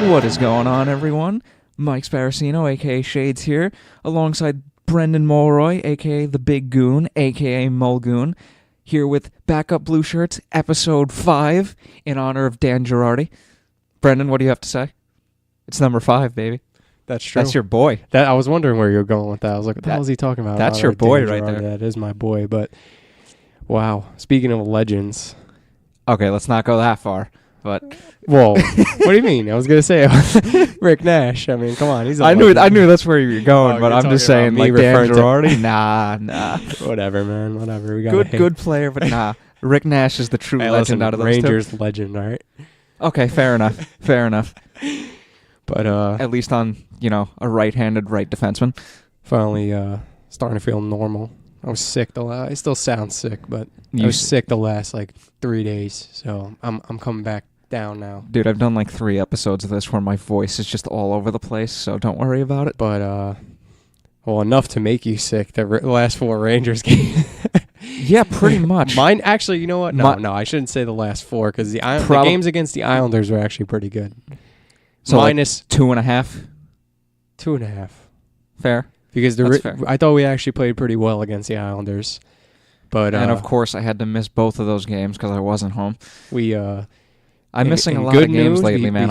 What is going on, everyone? Mike Sparacino, a.k.a. Shades here, alongside Brendan Mulroy, a.k.a. The Big Goon, a.k.a. Mulgoon, here with Backup Blueshirts, Episode 5, in honor of Dan Girardi. Brendan, what do you have to say? It's number 5, baby. That's true. That's your boy. I was wondering where you were going with that. I was like, what the hell is he talking about? That's your boy right there. That is my boy, but wow. Speaking of legends. Okay, let's not go that far, but... Whoa. What do you mean? I was going to say Rick Nash. I mean, come on. He's a I legend. knew that's where you were going, but I'm just saying, like, Dan Girardi? Nah. Whatever, man. Whatever. We got Good player, but nah. Rick Nash is the true legend out of those Rangers two. legend, all right? Okay, fair enough. But at least on, a right-handed right defenseman. Finally starting to feel normal. I was sick I still sound sick, but I was sick the last 3 days, so I'm coming back down now. Dude, I've done 3 episodes of this where my voice is just all over the place, so don't worry about it. But enough to make you sick. The last 4 Rangers games. Yeah, pretty much. Mine actually, you know what? No, I shouldn't say the last 4 because the games against the Islanders were actually pretty good. So minus 2.5. 2.5. Fair. Because fair. I thought we actually played pretty well against the Islanders, but and of course I had to miss both of those games because I wasn't home. I'm missing a lot of games lately, man.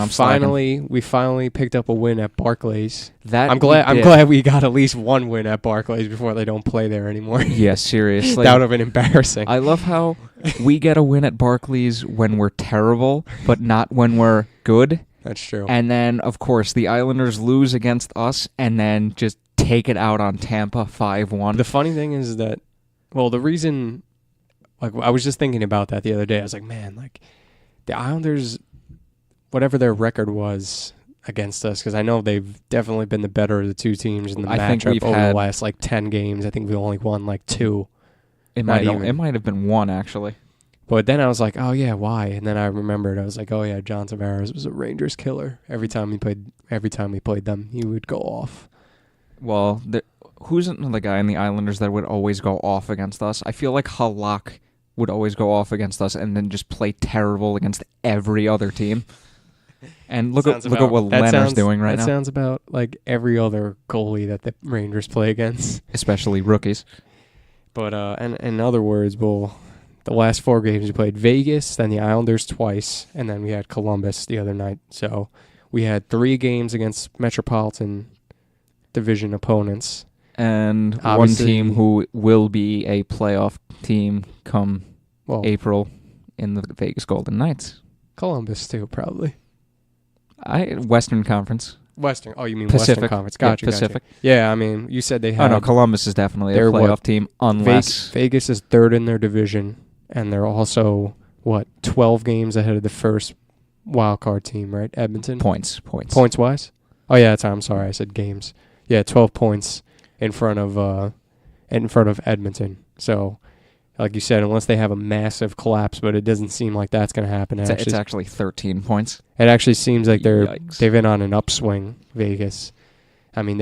We finally picked up a win at Barclays. I'm glad we got at least one win at Barclays before they don't play there anymore. Yeah, seriously. That would have been embarrassing. I love how we get a win at Barclays when we're terrible, but not when we're good. That's true. And then, of course, the Islanders lose against us and then just take it out on Tampa 5-1. The funny thing is that, the reason, I was just thinking about that the other day. I was like, man, the Islanders, whatever their record was against us, because I know they've definitely been the better of the two teams in the matchup over the last 10 games. I think we only won 2. It might have been 1, actually. But then I was like, oh yeah, why? And then I remembered. I was like, oh yeah, John Tavares was a Rangers killer. Every time we played them, he would go off. Well, who's another guy in the Islanders that would always go off against us? I feel like Halak would always go off against us and then just play terrible against every other team. And look at what Leonard's doing right now. That sounds about like every other goalie that the Rangers play against. Especially rookies. But and in other words, the last 4 games we played Vegas, then the Islanders twice, and then we had Columbus the other night. So we had 3 games against Metropolitan Division opponents. And one team who will be a playoff team come April in the Vegas Golden Knights. Columbus too, probably. Western Conference. Western. Oh, you mean Pacific. Western Conference. Gotcha. Pacific. Yeah, I mean, you said they had... Oh, no, Columbus is definitely a playoff team unless... Vegas is 3rd in their division, and they're also, 12 games ahead of the first wild card team, right? Edmonton? Points. Points-wise? Oh, yeah, I'm sorry. I said games. Yeah, 12 points in front of Edmonton. So, like you said, unless they have a massive collapse, but it doesn't seem like that's going to happen. It's actually 13 points. It actually seems like Yikes. they've been on an upswing, Vegas. I mean,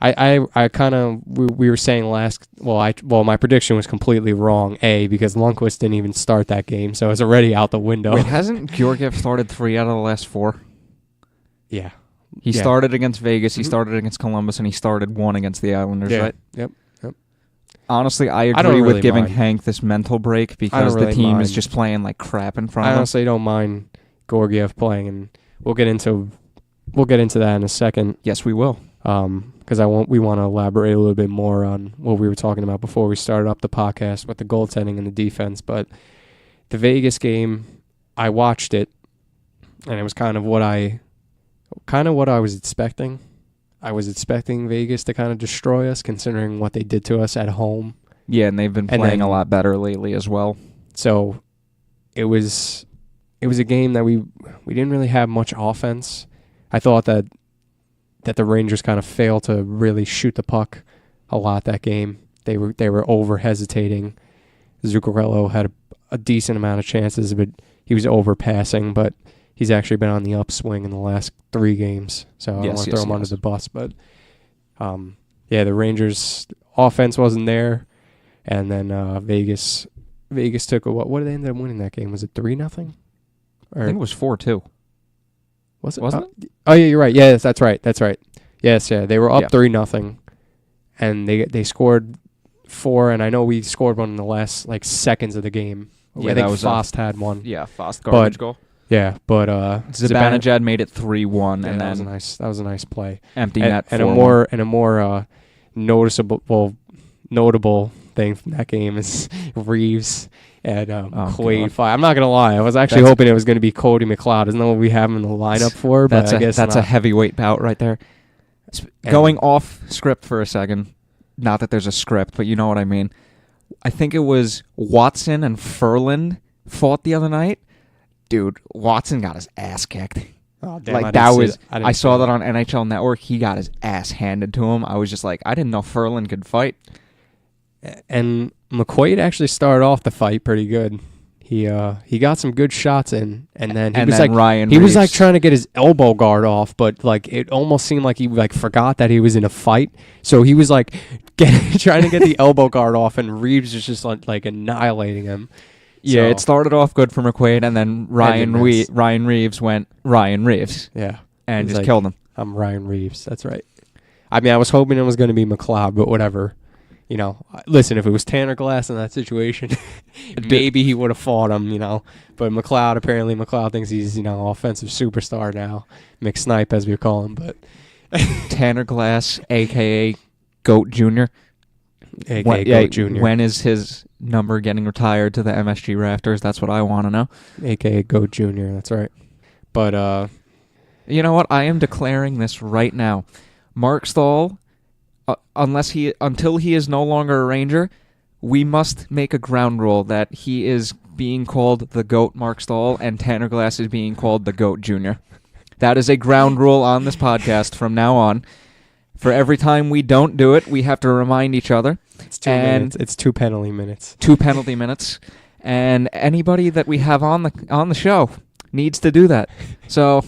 I kind of we were saying my prediction was completely wrong. Because Lundqvist didn't even start that game, so it's already out the window. Wait, hasn't Georgiev started 3 out of the last 4? Yeah. He started against Vegas, he started against Columbus, and he started 1 against the Islanders, right? Yep. Honestly, I agree with giving Hank this mental break because the team is just playing like crap in front of him. I honestly don't mind Georgiev playing, and we'll get into that in a second. Yes, we will. Because we want to elaborate a little bit more on what we were talking about before we started up the podcast with the goaltending and the defense. But the Vegas game, I watched it, and it was kind of what I was expecting. I was expecting Vegas to kind of destroy us, considering what they did to us at home. Yeah, and they've been playing a lot better lately as well. So it was a game that we didn't really have much offense. I thought that the Rangers kind of failed to really shoot the puck a lot that game. They were over hesitating. Zuccarello had a decent amount of chances, but he was overpassing. But he's actually been on the upswing in the last 3 games, so I don't want to throw him under the bus. But the Rangers' offense wasn't there, and then Vegas took what did they end up winning that game? Was it 3-0? I think it was 4-2. Was it? Wasn't it? Oh, yeah, you're right. Yes, that's right. Yes, yeah. They were up Yeah. 3-0, and they scored 4, and I know we scored one in the last, like, seconds of the game. Yeah, I think that was Fost had one. Yeah, fast garbage goal. Yeah, but Zibanejad made it 3-1, yeah, and that then was a nice play. empty net And 4-1. a more notable thing from that game is Reeves and Quaid. I'm not gonna lie, I was actually hoping it was gonna be Cody McLeod. Isn't that what we have him in the lineup for? But I guess that's not. a heavyweight bout right there. Going off script for a second, not that there's a script, but you know what I mean. I think it was Watson and Ferland fought the other night. Dude, Watson got his ass kicked. Oh, damn, Like I saw that on NHL Network. He got his ass handed to him. I was just like, I didn't know Ferland could fight. And McQuaid actually started off the fight pretty good. He got some good shots in, and then he was like trying to get his elbow guard off, but like it almost seemed like he like forgot that he was in a fight. So he was like trying to get the elbow guard off, and Reeves was just like annihilating him. Yeah, So- it started off good for McQuaid, and then Ryan Reeves went Ryan Reeves Yeah, and He's just like, killed him. I'm Ryan Reeves. That's right. I mean, I was hoping it was going to be McLeod, but whatever. You know, listen, if it was Tanner Glass in that situation, maybe he would have fought him, you know. But McLeod thinks he's, you know, offensive superstar now. McSnipe, as we call him. But Tanner Glass, a.k.a. Goat Jr. A.K.A. Goat Jr. When is his number getting retired to the MSG rafters? That's what I want to know. A.K.A. Goat Jr., that's right. But, you know what? I am declaring this right now. Mark Stahl, until he is no longer a Ranger, we must make a ground rule that he is being called the GOAT Mark Stahl and Tanner Glass is being called the GOAT Jr. That is a ground rule on this podcast from now on. For every time we don't do it, we have to remind each other. It's 2 minutes. It's 2 penalty minutes. 2 penalty minutes. And anybody that we have on the show needs to do that. So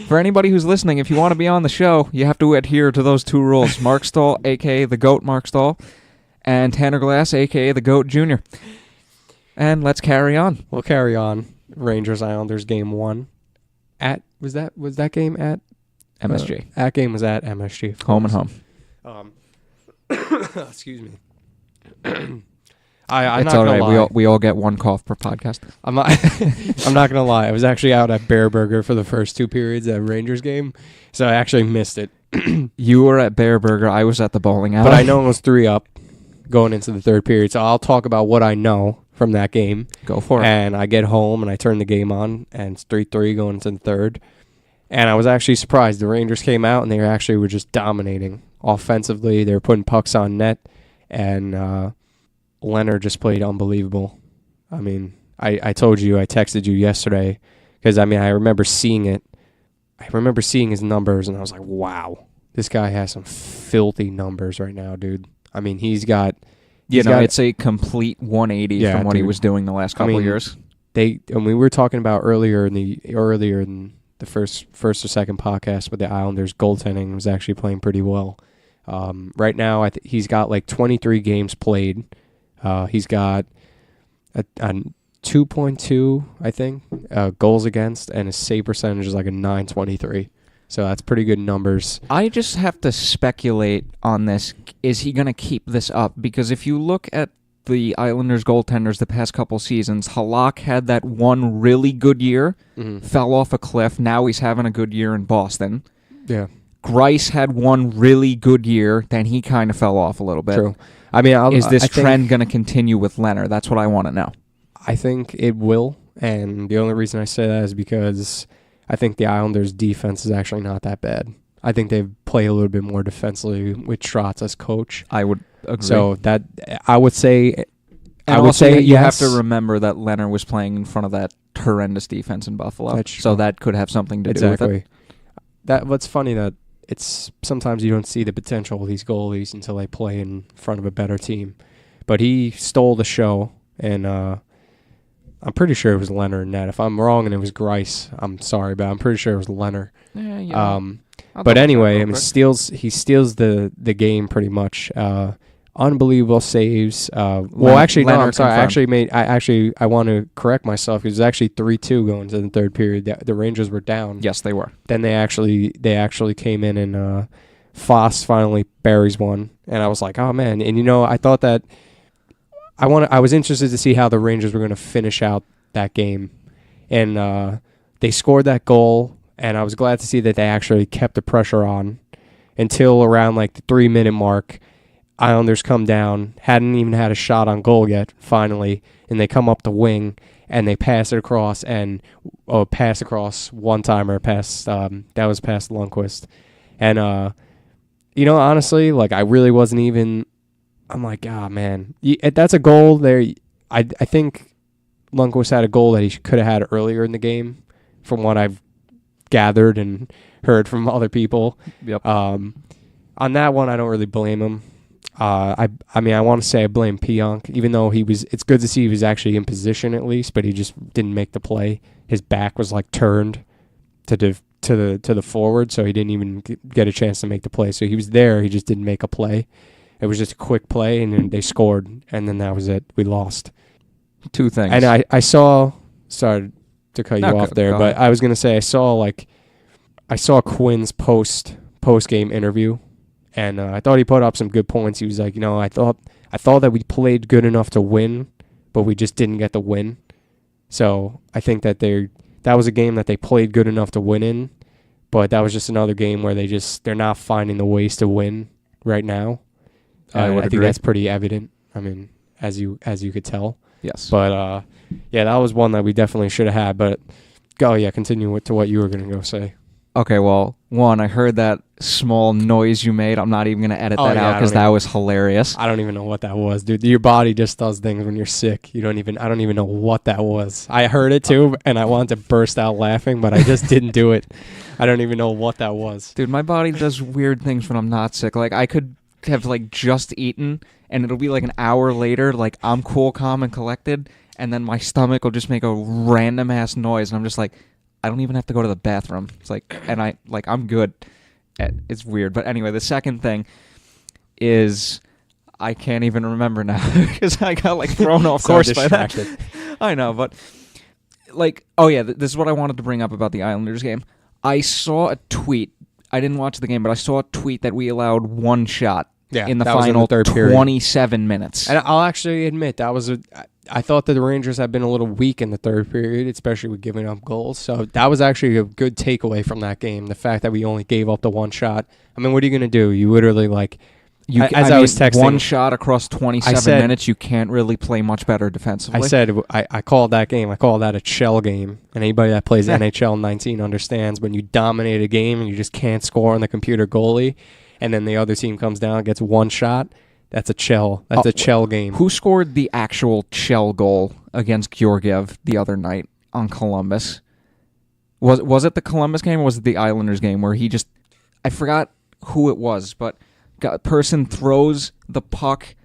for anybody who's listening, if you want to be on the show, you have to adhere to those 2 rules. Mark Stahl, a.k.a. the GOAT Mark Stahl, and Tanner Glass, a.k.a. the GOAT Jr. And let's carry on. We'll carry on. Rangers Islanders game 1. Was that game at MSG. That game was at MSG. Home and home. Excuse me. I'm It's not all gonna right. lie. We all get one cough per podcast. I'm not. I'm not gonna lie. I was actually out at Bear Burger for the first 2 periods at Rangers game, so I actually missed it. You were at Bear Burger. I was at the bowling alley. But I know it was 3 up going into the 3rd period, so I'll talk about what I know from that game. Go for it. And I get home and I turn the game on, and it's 3-3 going into the 3rd. And I was actually surprised. The Rangers came out and they were just dominating offensively. They were putting pucks on net, and Leonard just played unbelievable. I mean, I told you, I texted you yesterday because, I mean, I remember seeing it. I remember seeing his numbers, and I was like, wow, this guy has some filthy numbers right now, dude. I mean, it's a complete 180 from what he was doing the last couple of years. And we were talking about earlier in the first or second podcast with the Islanders, goaltending was actually playing pretty well. Right now, he's got like 23 games played. He's got a 2.2, I think, goals against, and his save percentage is like a .923. So that's pretty good numbers. I just have to speculate on this. Is he going to keep this up? Because if you look at the Islanders goaltenders the past couple seasons, Halak had that one really good year, fell off a cliff. Now he's having a good year in Boston. Yeah. Grice had one really good year, then he kind of fell off a little bit. True. I mean, is this trend going to continue with Leonard? That's what I want to know. I think it will, and the only reason I say that is because I think the Islanders' defense is actually not that bad. I think they play a little bit more defensively with Trotz as coach. I would agree. So that I would say, you have to remember that Leonard was playing in front of that horrendous defense in Buffalo, so that could have something to do with it. What's funny that it's sometimes you don't see the potential of these goalies until they play in front of a better team. But he stole the show, and I'm pretty sure it was Leonard in net. If I'm wrong and it was Grice, I'm sorry, but I'm pretty sure it was Leonard. Yeah. But anyway, I mean, he steals the game pretty much. unbelievable saves. Well, actually, no, I'm sorry. I want to correct myself. It was actually 3-2 going to the third period. The Rangers were down. Yes, they were. Then they actually came in and Foss finally buries one, and I was like, oh man. And I thought that I was interested to see how the Rangers were going to finish out that game, and they scored that goal, and I was glad to see that they actually kept the pressure on until around like the 3-minute mark. Islanders come down, hadn't even had a shot on goal yet, finally, and they come up the wing, and they pass it across, and pass across one-timer, that was past Lundqvist. And, honestly, like, I really wasn't even, I'm like, man, that's a goal there. I think Lundqvist had a goal that he could have had earlier in the game, from what I've gathered and heard from other people. Yep. On that one, I don't really blame him. I want to say I blame Pionk, even though it's good to see he was actually in position at least, but he just didn't make the play. His back was like turned to the forward, so he didn't even get a chance to make the play. So he was there, he just didn't make a play. It was just a quick play, and then they scored, and then that was it. We lost. Two things. And I saw, sorry to cut you off there, but I was going to say I saw Quinn's post-game interview. And I thought he put up some good points. He was like, I thought that we played good enough to win, but we just didn't get the win. So I think that that was a game that they played good enough to win in, but that was just another game where they're not finding the ways to win right now. I think that's pretty evident. I mean, as you could tell. Yes. But that was one that we definitely should have had. But continue to what you were going to go say. Okay, well, one, I heard that small noise you made. I'm not even going to edit that out because that was hilarious. I don't even know what that was, dude. Your body just does things when you're sick. I don't even know what that was. I heard it too, and I wanted to burst out laughing, but I just didn't do it. I don't even know what that was. Dude, my body does weird things when I'm not sick. Like, I could have, like, just eaten, and it'll be, like, an hour later, like, I'm cool, calm, and collected, and then my stomach will just make a random-ass noise, and I'm just like, I don't even have to go to the bathroom. It's like, and I'm good. It's weird. But anyway, the second thing is I can't even remember now because I got like thrown off course by that. I know, but like, oh yeah, this is what I wanted to bring up about the Islanders game. I saw a tweet. I didn't watch the game, but I saw a tweet that we allowed one shot in the final 27 minutes. And I'll actually admit I thought that the Rangers had been a little weak in the third period, especially with giving up goals. So that was actually a good takeaway from that game, the fact that we only gave up the one shot. I mean, what are you going to do? You literally, like, I was texting, one shot across 27 minutes, you can't really play much better defensively. I said, I called that game, I call that a shell game. And anybody that plays NHL 19 understands when you dominate a game and you just can't score on the computer goalie, and then the other team comes down and gets one shot. That's a shell. That's a shell game. Who scored the actual shell goal against Georgiev the other night on Columbus? Was it the Columbus game or was it the Islanders game where he just... I forgot who it was, but a person throws the puck.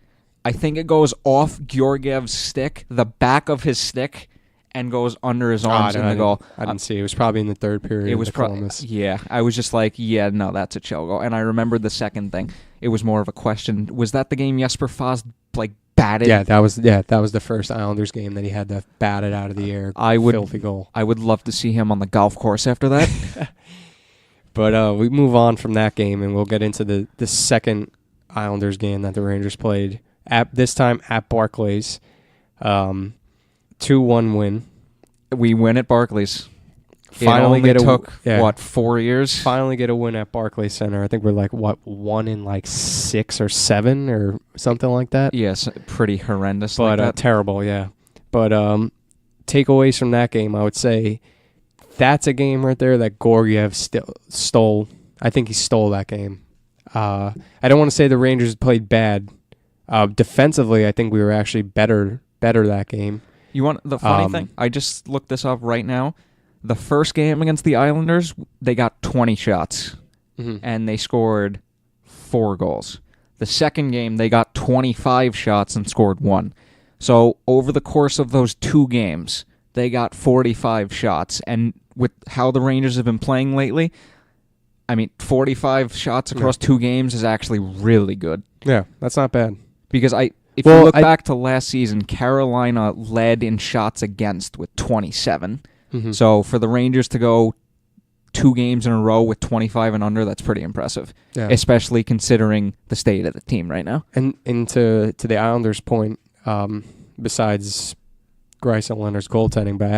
I think it goes off Georgiev's stick, the back of his stick, and goes under his arms in the goal. I didn't see. It was probably in the third period. It was Columbus. Yeah, I was just like, no, that's a shell goal. And I remembered the second thing. It was more of a question. Was that the game Jesper Foss like batted? Yeah, that was the first Islanders game that he had to bat it out of the air. Filthy goal. I would love to see him on the golf course after that. But we move on from that game and we'll get into the second Islanders game that the Rangers played. This time at Barclays. 2-1 win. We win at Barclays. Finally took 4 years? Finally get a win at Barclays Center. I think we're like 1 in like 6 or 7 or something like that. Yes, pretty horrendous. But like terrible, yeah. But takeaways from that game, I would say that's a game right there that Georgiev stole. I think he stole that game. I don't want to say the Rangers played bad. Defensively, I think we were actually better that game. You want the funny thing? I just looked this up right now. The first game against the Islanders, they got 20 shots, and they scored 4 goals. The second game, they got 25 shots and scored 1. So over the course of those 2 games, they got 45 shots. And with how the Rangers have been playing lately, I mean, 45 shots across 2 games is actually really good. Yeah, that's not bad. Because if you look back to last season, Carolina led in shots against with 27. Mm-hmm. So for the Rangers to go 2 games in a row with 25 and under, that's pretty impressive, especially considering the state of the team right now. And to the Islanders' point, besides Greiss and Leonard's goaltending, but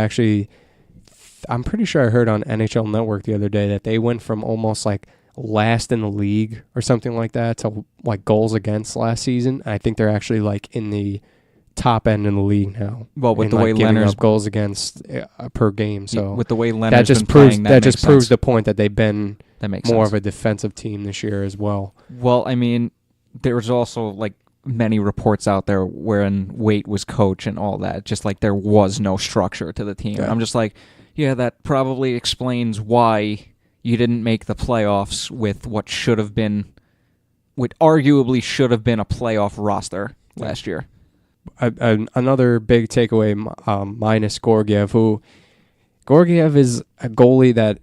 I'm pretty sure I heard on NHL Network the other day that they went from almost like last in the league or something like that to like goals against last season. I think they're actually like in the top end in the league now. Well, with the like way giving Leonard's up goals against per game, so with the way Leonard's been playing, that just proves the point that they've been more of a defensive team this year as well. Well, I mean, there was also like many reports out there wherein Waite was coach and all that, just like there was no structure to the team. Yeah. I'm just like, yeah, that probably explains why you didn't make the playoffs with what arguably should have been a playoff roster last year. Another big takeaway minus Georgiev, Georgiev is a goalie that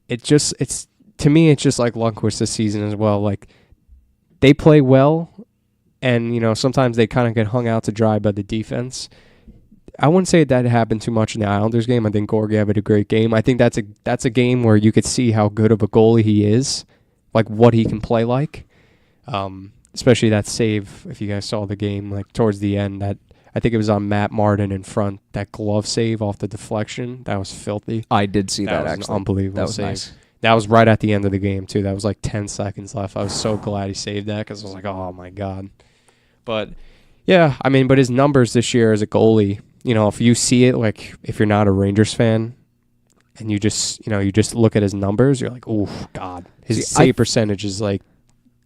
it's to me it's just like Lundqvist this season as well. Like they play well, and sometimes they kind of get hung out to dry by the defense. I wouldn't say that happened too much in the Islanders game. I think Georgiev had a great game. I think that's a game where you could see how good of a goalie he is, like what he can play like. Especially that save, if you guys saw the game, like towards the end, that I think it was on Matt Martin in front, that glove save off the deflection, that was filthy. I did see that was actually. An unbelievable that was save. Nice. That was right at the end of the game too. That was like 10 seconds left. I was so glad he saved that because I was like, oh my God. But yeah, I mean, but his numbers this year as a goalie, if you see it, like if you're not a Rangers fan and you just look at his numbers, you're like, oh God, his save percentage is like,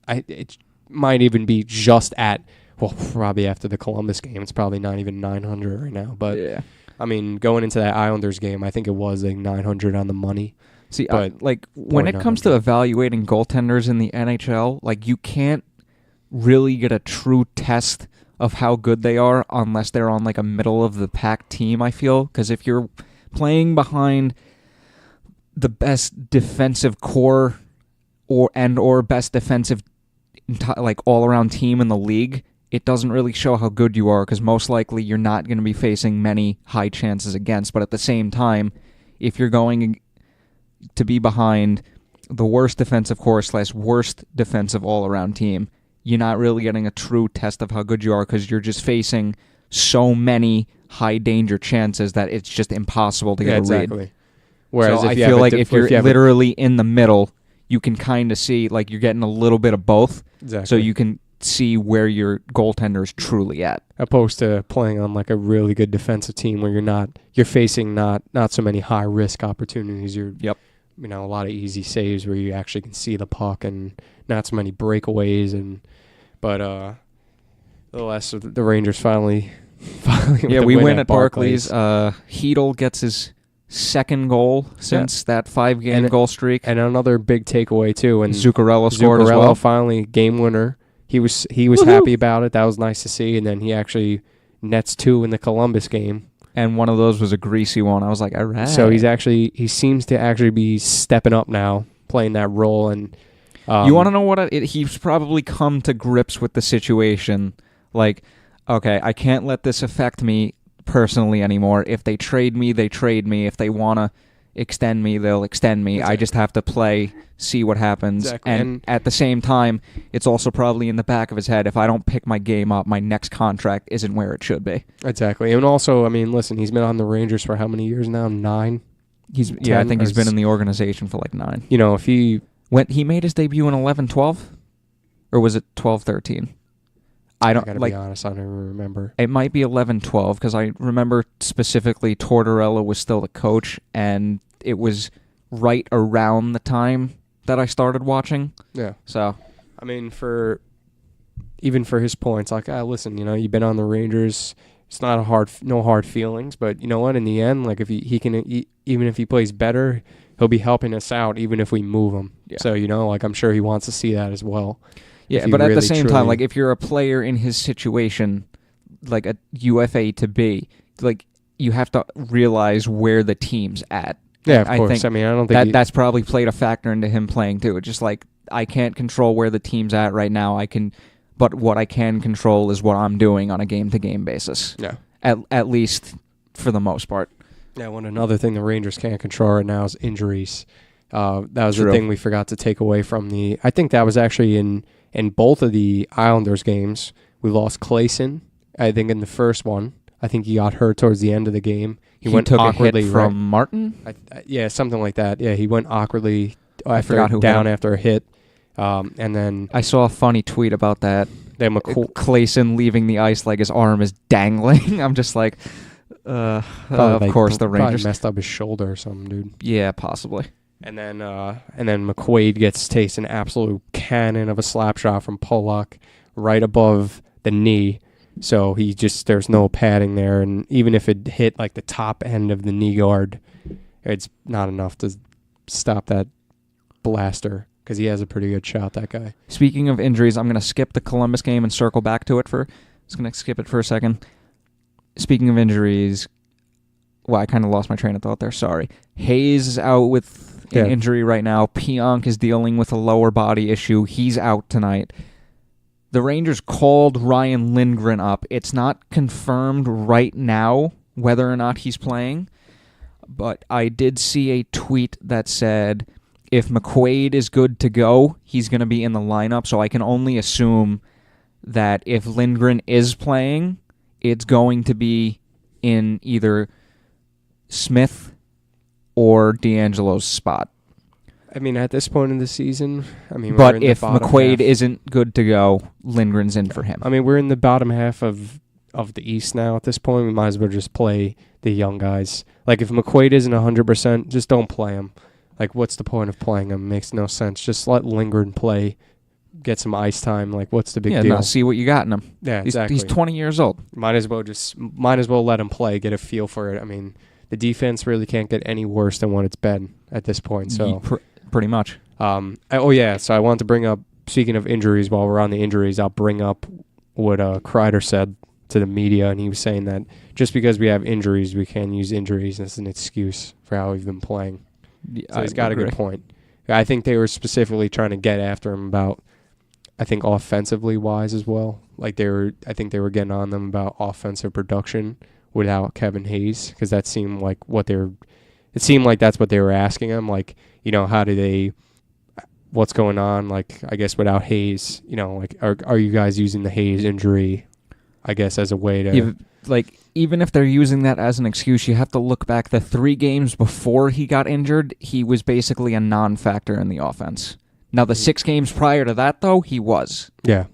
it might even be just at, well, probably after the Columbus game, it's probably not even 900 right now. But yeah, I mean, going into that Islanders game, I think it was like 900 on the money. See, when it comes to evaluating goaltenders in the NHL, like you can't really get a true test of how good they are unless they're on like a middle of the pack team, I feel. Because if you're playing behind the best defensive core or best defensive like all around team in the league, it doesn't really show how good you are because most likely you're not going to be facing many high chances against. But at the same time, if you're going to be behind the worst defensive core / worst defensive all around team, you're not really getting a true test of how good you are because you're just facing so many high danger chances that it's just impossible to get a read. Whereas so I feel like if you're literally in the middle, you can kind of see like you're getting a little bit of both. Exactly. So you can see where your goaltender is truly at. Opposed to playing on like a really good defensive team where you're facing not so many high risk opportunities. A lot of easy saves where you actually can see the puck and not so many breakaways but the Rangers finally we win at Barclays. Hedl gets his second goal since that 5-game goal streak. And another big takeaway too. And Zuccarello scored as well. Finally game winner. He was happy about it. That was nice to see. And then he actually nets 2 in the Columbus game. And one of those was a greasy one. I was like, all right. So he seems to actually be stepping up now, playing that role. And you want to know what? He's probably come to grips with the situation. Like, okay, I can't let this affect me personally anymore. If they trade me, they trade me. If they want to extend me, they'll extend me. Exactly. I just have to play, see what happens. Exactly. And at the same time, it's also probably in the back of his head, if I don't pick my game up, my next contract isn't where it should be. Exactly. And also, I mean, listen, he's been on the Rangers for how many years now? 9? I think he's been in the organization for like 9. If he made his debut in 11-12? Or was it 12-13? I gotta be honest, I don't even remember. It might be 11-12 because I remember specifically Tortorella was still the coach, and it was right around the time that I started watching. Yeah. So, I mean, even for his points, like, listen, you've been on the Rangers. It's not no hard feelings, but you know what? In the end, like if he can, even if he plays better, he'll be helping us out, even if we move him. Yeah. So like I'm sure he wants to see that as well. Yeah, but at the same time, like if you're a player in his situation, like a UFA to be, like you have to realize where the team's at. Yeah, of course. I mean, I don't think that's probably played a factor into him playing too. It's just like I can't control where the team's at right now. I can but what I can control is what I'm doing on a game-to-game basis. Yeah. At least for the most part. Yeah, another thing the Rangers can't control right now is injuries. That was True. the thing we forgot to take away from I think that was actually in both of the Islanders games. We lost Clayson, I think, in the first one. I think he got hurt towards the end of the game. He went took awkwardly a hit from Martin? yeah, something like that. Yeah, he went awkwardly down after a hit. And then I saw a funny tweet about that. Then Clayson leaving the ice like his arm is dangling. I'm just like, of course the Rangers messed up his shoulder or something, dude. Yeah, possibly. And then McQuaid takes an absolute cannon of a slap shot from Pollock right above the knee. So there's no padding there, and even if it hit like the top end of the knee guard, it's not enough to stop that blaster because he has a pretty good shot, that guy. Speaking of injuries, I'm going to skip the Columbus game and circle back to it just going to skip it for a second. Speaking of injuries, well, I kind of lost my train of thought there. Sorry. Hayes is out with an injury right now. Pionk is dealing with a lower body issue. He's out tonight. The Rangers called Ryan Lindgren up. It's not confirmed right now whether or not he's playing, but I did see a tweet that said if McQuaid is good to go, he's going to be in the lineup, so I can only assume that if Lindgren is playing, it's going to be in either Smith or D'Angelo's spot. I mean, at this point in the season, but if McQuaid isn't good to go, Lindgren's in for him. I mean, we're in the bottom half of the East now. At this point, we might as well just play the young guys. Like, if McQuaid isn't 100%, just don't play him. Like, what's the point of playing him? Makes no sense. Just let Lindgren play, get some ice time. Like, what's the big deal? No, see what you got in him. Yeah, exactly. He's 20 years old. Might as well let him play, get a feel for it. I mean, the defense really can't get any worse than what it's been at this point. So. Pretty much. So I wanted to bring up, speaking of injuries, while we're on the injuries, I'll bring up what Kreider said to the media, and he was saying that just because we have injuries, we can't use injuries as an excuse for how we've been playing. So he's got a good point. I think they were specifically trying to get after him about, I think, offensively wise as well. Like I think they were getting on them about offensive production without Kevin Hayes, because that seemed like it seemed like that's what they were asking him. Like, what's going on? Like, I guess without Hayes, like, are you guys using the Hayes injury, I guess, as a way to... Even if they're using that as an excuse, you have to look back. The 3 games before he got injured, he was basically a non-factor in the offense. Now, the 6 games prior to that, though, he was. Yeah.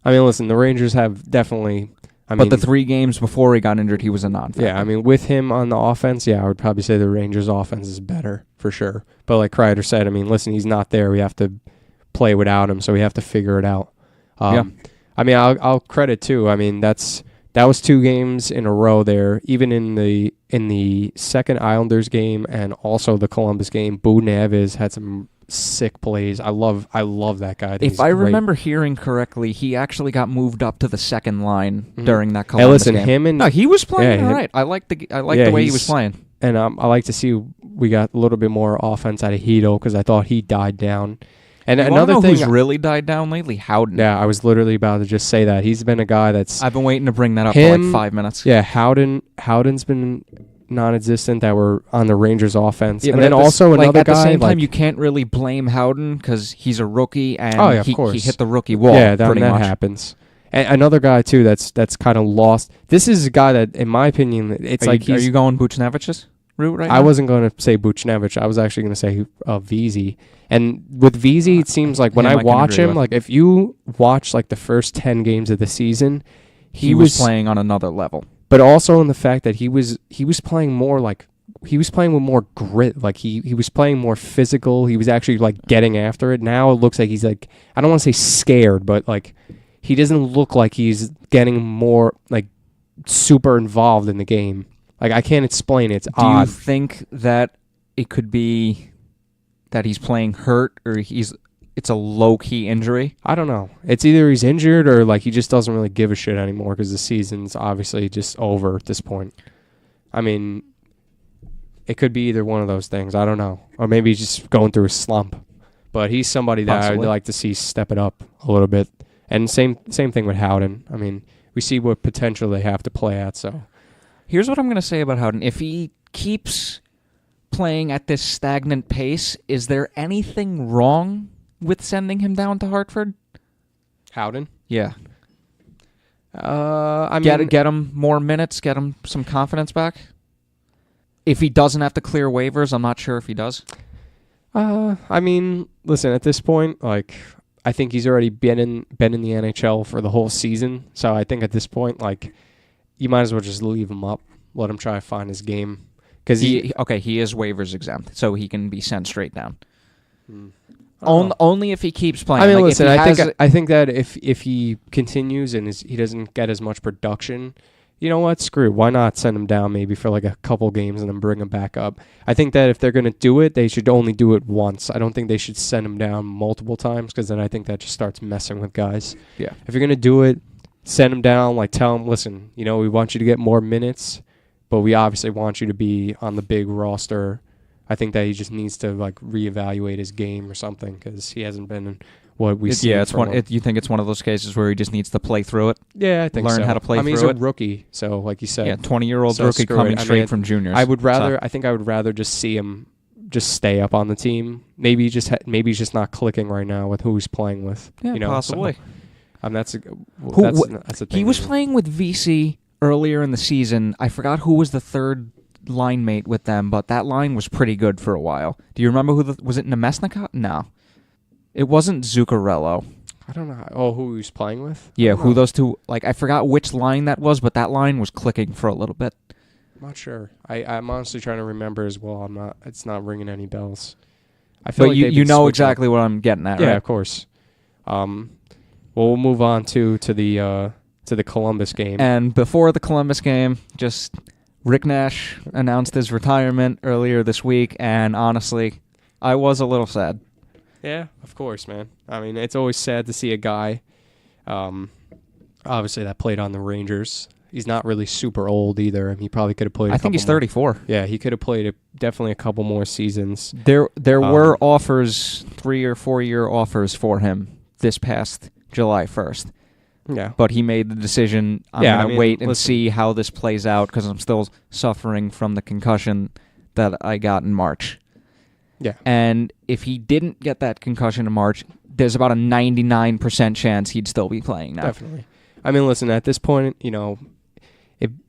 I mean, listen, the Rangers have definitely... But the 3 games before he got injured, he was a non-factor. Yeah, I mean, with him on the offense, I would probably say the Rangers' offense is better, for sure. But like Kreider said, I mean, listen, he's not there. We have to play without him, so we have to figure it out. I mean, I'll credit, too. I mean, that was 2 games in a row there. Even in the second Islanders game and also the Columbus game, Boo Neves had some sick plays. I love that guy. If I remember hearing correctly, he actually got moved up to the second line during that Columbus game. He was playing all right. I like the way he was playing. And I like to see we got a little bit more offense out of Hito, because I thought he died down. And another thing, who's really died down lately? Howden. Yeah, I was literally about to just say that. He's been a guy that's... I've been waiting to bring that up for like 5 minutes. Yeah, Howden's been non-existent that were on the Rangers offense. Yeah, and then also another guy... At the same time, you can't really blame Howden because he's a rookie and he hit the rookie wall. Yeah, that happens. And another guy, too, that's kind of lost. This is a guy that, in my opinion, it's Are you going Buchnevich's route right now? I wasn't going to say Buchnevich. I was actually going to say Vesey. And with Vesey, it seems like when I watch him, like if you watch like the first 10 games of the season, he was playing on another level. But also in the fact that he was playing more like he was playing with more grit. Like he was playing more physical. He was actually like getting after it. Now it looks like he's like, I don't want to say scared, but like he doesn't look like he's getting more like super involved in the game. Like I can't explain it. It's odd. Do you think that it could be that he's playing hurt or it's a low-key injury? I don't know. It's either he's injured or like he just doesn't really give a shit anymore because the season's obviously just over at this point. I mean, it could be either one of those things. I don't know. Or maybe he's just going through a slump. But he's somebody that I'd like to see step it up a little bit. And same thing with Howden. I mean, we see what potential they have to play at. So here's what I'm going to say about Howden. If he keeps playing at this stagnant pace, is there anything wrong with sending him down to Hartford? Howden? Yeah. I mean, get him more minutes, get him some confidence back. If he doesn't have to clear waivers, I'm not sure if he does. I mean, listen, at this point, like, I think he's already been in the NHL for the whole season. So I think at this point, like, you might as well just leave him up, let him try to find his game. Because he is waivers exempt, so he can be sent straight down. Only if he keeps playing. I mean, like, listen, I think that if he continues and he doesn't get as much production, you know what? Screw it. Why not send him down maybe for like a couple games and then bring him back up? I think that if they're going to do it, they should only do it once. I don't think they should send him down multiple times because then I think that just starts messing with guys. Yeah. If you're going to do it, send him down. Like, tell him, listen, you know, we want you to get more minutes, but we obviously want you to be on the big roster. I think that he just needs to like reevaluate his game or something because he hasn't been what we see. Yeah, you think it's one of those cases where he just needs to play through it? Yeah, I think learn so. how to play through it. He's a rookie, so like you said, 20-year-old rookie coming straight from juniors. I would rather just see him just stay up on the team. Maybe he's just not clicking right now with who he's playing with. Yeah, you know, possibly. So, that's a thing. He was playing with VC earlier in the season. I forgot who was the third line mate with them, but that line was pretty good for a while. Do you remember was it Nemesnikov? No. It wasn't Zuccarello. I don't know. Who he was playing with? Yeah, who those two, like, I forgot which line that was, but that line was clicking for a little bit. I'm not sure. I'm honestly trying to remember as well. It's not ringing any bells. I feel like you know exactly what I'm getting at, right? Yeah, of course. Well, we'll move on to the Columbus game. And before the Columbus game, just Rick Nash announced his retirement earlier this week, and honestly, I was a little sad. Yeah, of course, man. I mean, it's always sad to see a guy, obviously, that played on the Rangers. He's not really super old either. I mean, he probably could have played. I think he's 34. Yeah, he could have played definitely a couple more seasons. There were offers, 3 or 4 year offers for him this past July 1st. Yeah, but he made the decision. I'm gonna wait and see how this plays out because I'm still suffering from the concussion that I got in March. Yeah, and if he didn't get that concussion in March, there's about a 99% chance he'd still be playing now. Definitely. I mean, listen, at this point, you know,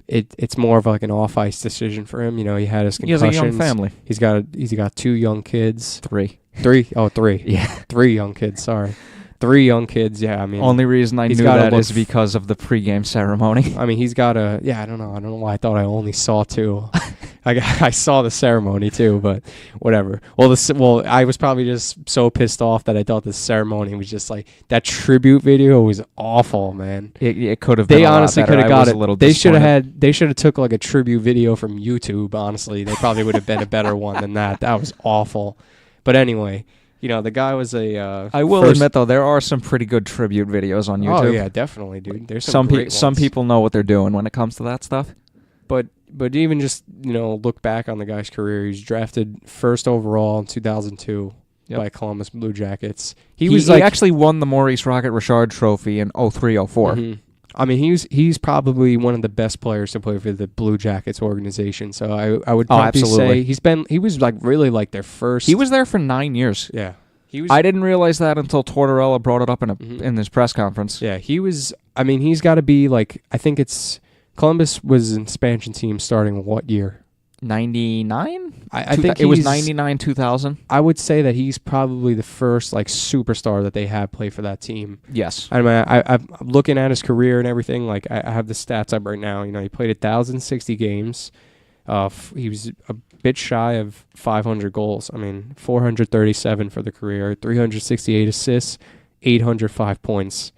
it's more of like an off-ice decision for him. You know, he had his concussions. He has a young family. He's got 2 young kids. 3. 3? Oh, 3. Yeah. 3 young kids, sorry. 3 young kids, yeah, I mean... Only reason I knew that is because of the pregame ceremony. I mean, he's got a... Yeah, I don't know why I thought I only saw 2. I saw the ceremony, too, but whatever. Well, I was probably just so pissed off that I thought the ceremony was just like... That tribute video was awful, man. It could have been They honestly could have got it. They should have took like a tribute video from YouTube, honestly. They probably would have been a better one than that. That was awful. But anyway... You know, the guy was a... I will admit, though, there are some pretty good tribute videos on YouTube. Oh, yeah, definitely, dude. There's some great ones. Some people know what they're doing when it comes to that stuff. But even just, you know, look back on the guy's career. He's drafted first overall in 2002 by Columbus Blue Jackets. He actually won the Maurice Rocket Richard Trophy in 03-04. Mm-hmm. I mean, he's probably one of the best players to play for the Blue Jackets organization. So I would probably say he was like really like their first. He was there for 9 years. Yeah, I didn't realize that until Tortorella brought it up in his press conference. Yeah, he was. I mean, he's got to be like. I think it's Columbus was an expansion team starting what year? 99? I think it was 99, 2000. I would say that he's probably the first like superstar that they had play for that team. Yes. I mean, I'm looking at his career and everything. Like I have the stats up right now. You know, he played 1,060 games. He was a bit shy of 500 goals. I mean, 437 for the career, 368 assists, 805 points.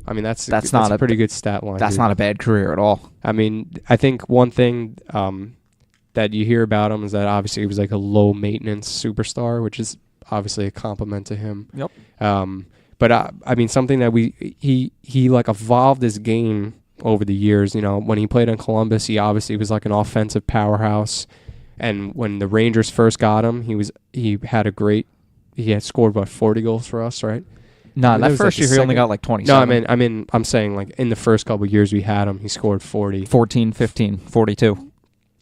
I mean, that's not a pretty good stat line. That's not a bad career at all. I mean, I think one thing that you hear about him is that obviously he was like a low maintenance superstar, which is obviously a compliment to him. Yep. But I mean, something that he like evolved his game over the years. You know, when he played in Columbus, he obviously was like an offensive powerhouse. And when the Rangers first got him, he had scored 40 goals for us, right? Nah, I mean, that it was first like year he only got like 27. No, I'm saying like in the first couple of years we had him, he scored 40. 14, 15, 42.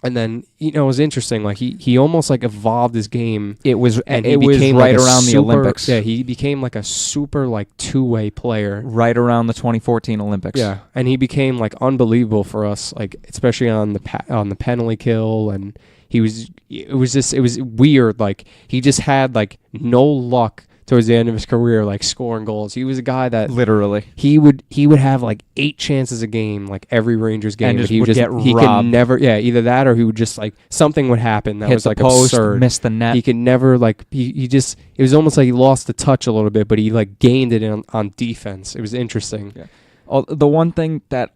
And then, it was interesting. Like he almost like evolved his game. It was became right like around the Olympics. Yeah, he became like a super like two-way player. Right around the 2014 Olympics. Yeah, and he became like unbelievable for us, like especially on the penalty kill, and it was weird. Like he just had like no luck towards the end of his career, like scoring goals. He was a guy that literally he would have like 8 chances a game, like every Rangers game, and but he could never, either that or he would just like something would happen that hit was like the post, absurd. miss the net. He could never like he just, it was almost like he lost the touch a little bit, but he like gained it on defense. It was interesting. Yeah. The one thing that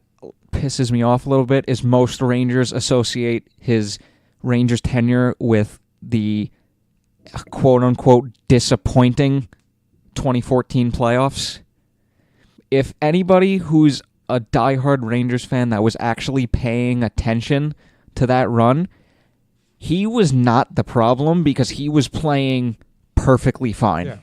pisses me off a little bit is most Rangers associate his Rangers tenure with the quote-unquote disappointing 2014 playoffs. If anybody who's a diehard Rangers fan that was actually paying attention to that run, he was not the problem because he was playing perfectly fine. Yeah.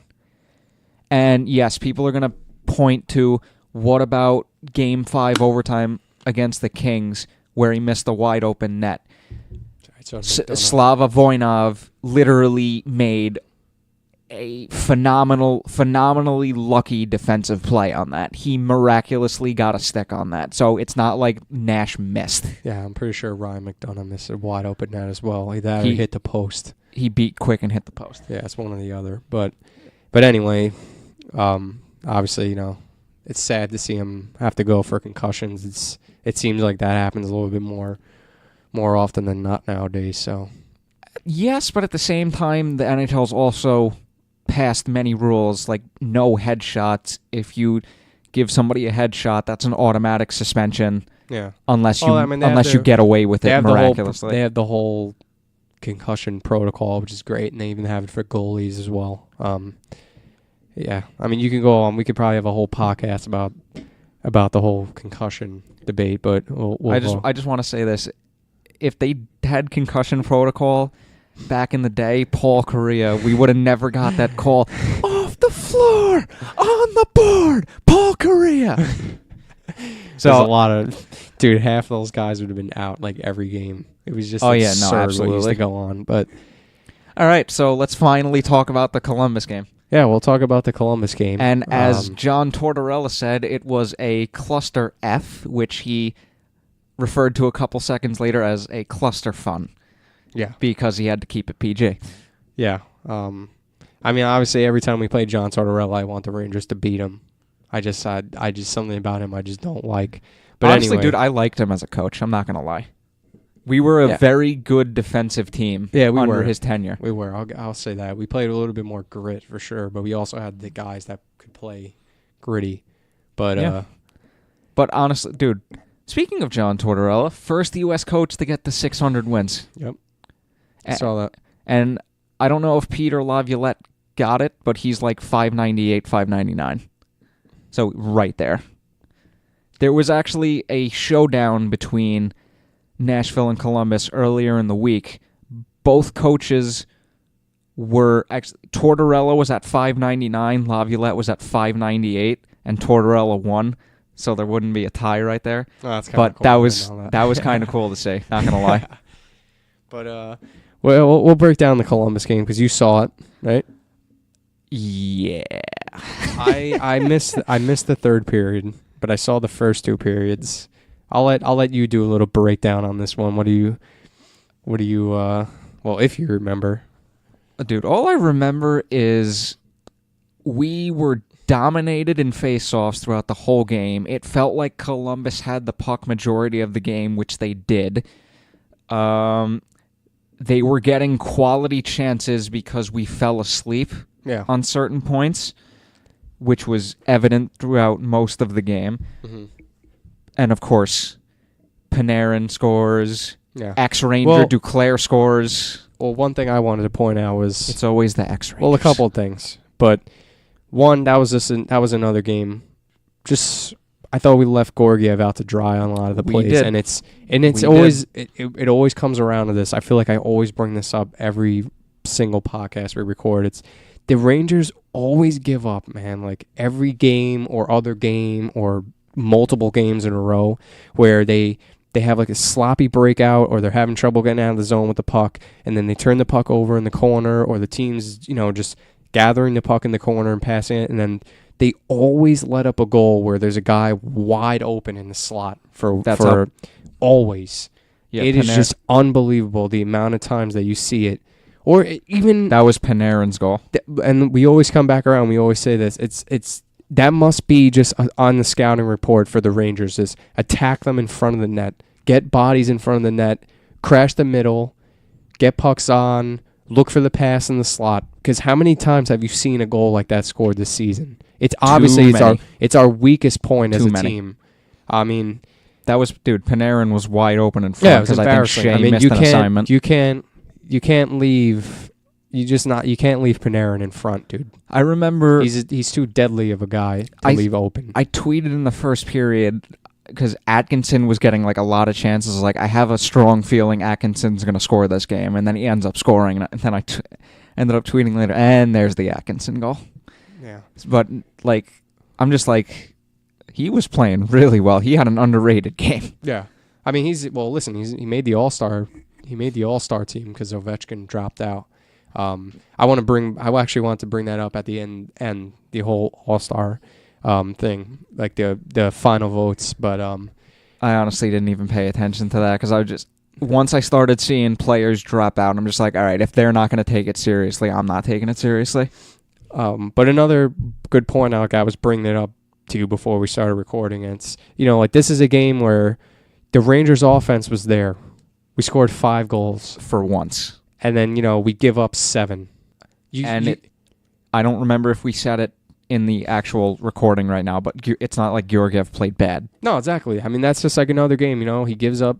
And yes, people are going to point to what about Game 5 overtime against the Kings where he missed the wide-open net. Slava Voinov literally made a phenomenally lucky defensive play on that. He miraculously got a stick on that. So it's not like Nash missed. Yeah, I'm pretty sure Ryan McDonough missed a wide open net as well. He hit the post. He beat quick and hit the post. Yeah, it's one or the other. But anyway, obviously, it's sad to see him have to go for concussions. It seems like that happens a little bit more often than not nowadays. So yes, but at the same time, the NHL's also passed many rules like no headshots. If you give somebody a headshot, that's an automatic suspension. Yeah, unless you get away with it miraculously. They have the whole concussion protocol, which is great, and they even have it for goalies as well. Yeah, I mean, you can go on. We could probably have a whole podcast about the whole concussion debate, but I just want to say this: if they had concussion protocol back in the day, Paul Correa, we would have never got that call. Off the floor, on the board, Paul Correa. So there's a lot of, dude, half of those guys would have been out like every game. It was just absurd what used to go on. But all right, so let's finally talk about the Columbus game. Yeah, we'll talk about the Columbus game. And as John Tortorella said, it was a cluster F, which he referred to a couple seconds later as a cluster fun. Yeah. Because he had to keep it PG. Yeah. I mean, obviously, every time we play John Tortorella, I want the Rangers to beat him. I just something about him I just don't like. But honestly, anyway, dude, I liked him as a coach. I'm not going to lie. We were a very good defensive team under his tenure. We were. I'll say that. We played a little bit more grit for sure, but we also had the guys that could play gritty. But but honestly, dude, speaking of John Tortorella, first U.S. coach to get the 600 wins. Yep. I saw that. And I don't know if Peter Laviolette got it, but he's like 598, 599. So right there. There was actually a showdown between Nashville and Columbus earlier in the week. Both coaches were Tortorella was at 599, Laviolette was at 598, and Tortorella won. So there wouldn't be a tie right there. Oh, that's but cool. that was kind of cool to see. Not gonna lie. But we'll break down the Columbus game because you saw it, right? Yeah. I missed the third period, but I saw the first 2 periods. I'll let you do a little breakdown on this one. What do you well, if you remember. Dude, all I remember is we were dominated in faceoffs throughout the whole game. It felt like Columbus had the puck majority of the game, which they did. They were getting quality chances because we fell asleep on certain points, which was evident throughout most of the game. Mm-hmm. And, of course, Panarin scores. Yeah. Ex-Ranger Duclair scores. Well, one thing I wanted to point out was... It's always the X-Rangers. Well, a couple of things. But, one, that was another game. I thought we left Georgiev out to dry on a lot of the plays. Did. And it's always... It always comes around to this. I feel like I always bring this up every single podcast we record. It's the Rangers always give up, man. Like every game or other game or multiple games in a row where they have like a sloppy breakout or they're having trouble getting out of the zone with the puck, and then they turn the puck over in the corner, or the team's, just gathering the puck in the corner and passing it, and then they always let up a goal where there's a guy wide open in the slot for always. Yeah, it is just unbelievable the amount of times that you see it. Or even that was Panarin's goal. And we always come back around. We always say this. It's that must be just on the scouting report for the Rangers, is attack them in front of the net, get bodies in front of the net, crash the middle, get pucks on, look for the pass in the slot. Because how many times have you seen a goal like that scored this season? It's obviously it's our weakest point as a team. I mean, that was Panarin was wide open in front. Yeah, it was embarrassing. I think Shea missed an assignment. You can't leave. You can't leave Panarin in front, dude. I remember he's too deadly of a guy to leave open. I tweeted in the first period because Atkinson was getting like a lot of chances. Like, I have a strong feeling Atkinson's going to score this game, and then he ends up scoring. And then I ended up tweeting later, and there's the Atkinson goal. Yeah, but like, I'm just like, he was playing really well. He had an underrated game. Yeah, I mean, he made the All-Star. He made the All-Star team because Ovechkin dropped out. I actually want to bring that up at the end and the whole All-Star thing, like the final votes. But I honestly didn't even pay attention to that because once I started seeing players drop out, I'm just like, all right, if they're not going to take it seriously, I'm not taking it seriously. But another good point, Alec, I was bringing it up to you before we started recording. It's, like, this is a game where the Rangers offense was there. We scored 5 goals for once. And then, we give up 7. I don't remember if we said it in the actual recording right now, but it's not like Georgiev played bad. No, exactly. I mean, that's just like another game, he gives up.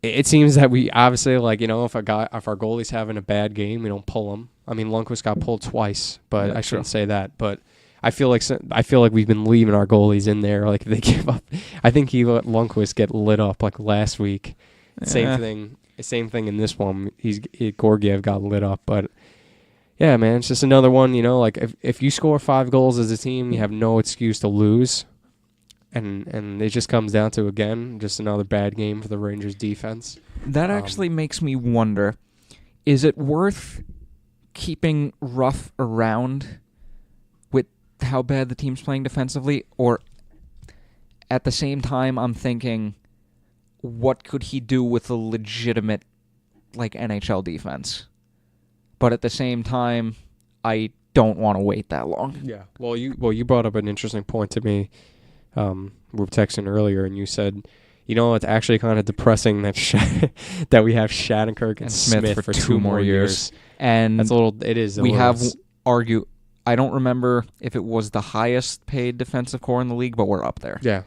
It seems that we obviously, if our goalie's having a bad game, we don't pull him. I mean, Lundqvist got pulled twice, but I shouldn't say that. But I feel like we've been leaving our goalies in there. Like, they give up. I think he let Lundqvist get lit up like last week. Same thing in this one. Georgiev got lit up, but yeah, man, it's just another one. Like, if you score 5 goals as a team, you have no excuse to lose, and it just comes down to, again, just another bad game for the Rangers defense. That actually makes me wonder: is it worth keeping Ruff around with how bad the team's playing defensively, or at the same time, I'm thinking, what could he do with a legitimate, NHL defense? But at the same time, I don't want to wait that long. Yeah. Well, you brought up an interesting point to me. We were texting earlier, and you said, it's actually kind of depressing that that we have Shattenkirk and Smith for 2 more years. And that's it is. We have I don't remember if it was the highest paid defensive core in the league, but we're up there. Yeah.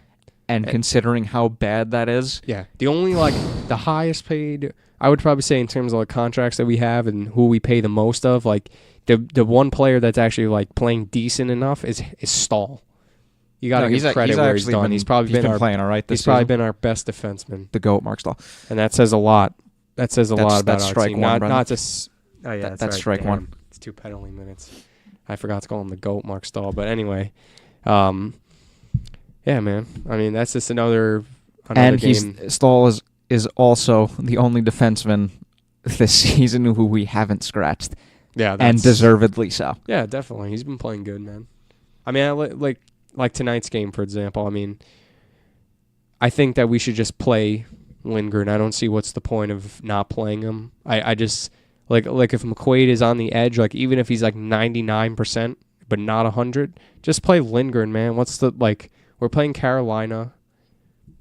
And considering how bad that is. Yeah. The only, the highest paid, I would probably say, in terms of contracts that we have and who we pay the most of, the one player that's actually playing decent enough is Stahl. You got to give credit where he's done. He's been playing all right this season. He's probably been our best defenseman. The GOAT, Mark Stahl. And that says a lot. That says a lot about our strike team. One, not just... Oh, yeah, that's strike one. It's 2 penalty minutes. I forgot to call him the GOAT, Mark Stahl. But anyway, yeah, man. I mean, that's just another game. Stahl is also the only defenseman this season who we haven't scratched. Yeah, and deservedly so. Yeah, definitely. He's been playing good, man. I mean, like tonight's game, for example. I mean, I think that we should just play Lindgren. I don't see what's the point of not playing him. I just like if McQuaid is on the edge, even if he's 99% but not 100, just play Lindgren, man. What's the we're playing Carolina.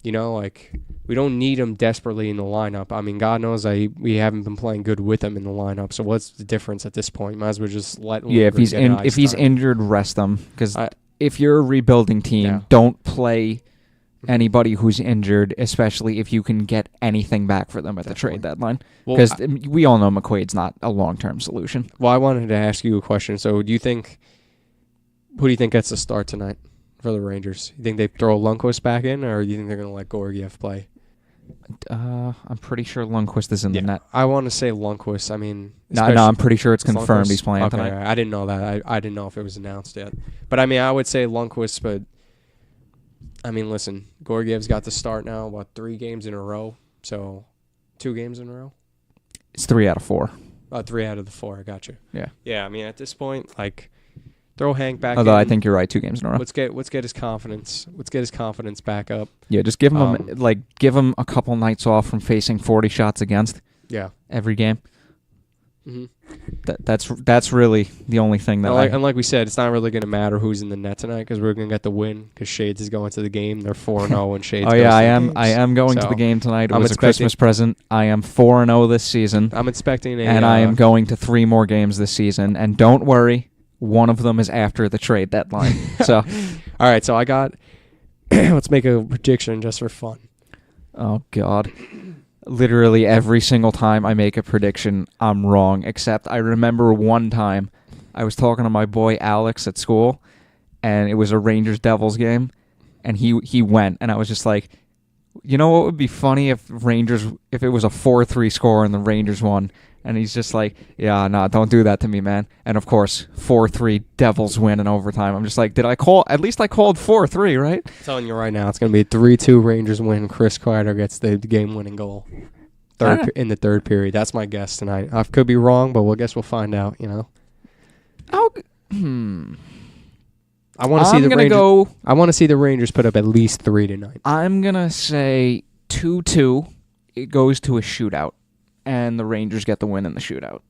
We don't need him desperately in the lineup. I mean, God knows we haven't been playing good with him in the lineup. So what's the difference at this point? Might as well just let Lindgren if he's injured, rest him. Because if you're a rebuilding team, don't play anybody who's injured, especially if you can get anything back for them at the trade deadline. Because we all know McQuaid's not a long-term solution. Well, I wanted to ask you a question. So who do you think gets the start tonight for the Rangers? You think they throw Lundqvist back in, or do you think they're going to let Georgiev play? I'm pretty sure Lundqvist is in the net. I want to say Lundqvist. I mean, No, I'm pretty sure it's confirmed Lundqvist? he's playing Okay, tonight. I didn't know that. I didn't know if it was announced yet. But I mean, I would say Lundqvist. But I mean, listen, Georgiev's got the start now. 3 games in a row? So 2 games in a row. It's 3 out of 4. 3 out of the 4. I got you. Yeah. Yeah. I mean, at this point, like, throw Hank back. Although in. I think you're right, 2 games in a row. Let's get his confidence. Let's get his confidence back up. Yeah, just give him a couple nights off from facing 40 shots against. Yeah. Every game. Mm-hmm. That's really the only thing that. And like we said, it's not really going to matter who's in the net tonight because we're going to get the win because Shades is going to the game. They're 4-0 and Shades. Oh yeah, I am going to the game tonight. It was a Christmas present. I am 4-0 this season. I'm expecting and I am going to 3 more games this season. And don't worry, one of them is after the trade deadline. So, all right. So I got. Let's make a prediction just for fun. Oh God. Literally every single time I make a prediction, I'm wrong. Except I remember one time I was talking to my boy Alex at school, and it was a Rangers-Devils game, and he went, and I was just like, you know what would be funny if it was a 4-3 score and the Rangers won? And he's just like, yeah, nah, don't do that to me, man. And of course, 4-3 Devils win in overtime. I'm just like, at least I called 4-3, right? I'm telling you right now, it's going to be 3-2 Rangers win. Chris Kreider gets the game-winning goal in the third period. That's my guess tonight. I could be wrong, but we'll find out, you know. I want to see the Rangers. I want to see the Rangers put up at least 3 tonight. I'm going to say 2-2. It goes to a shootout. And the Rangers get the win in the shootout.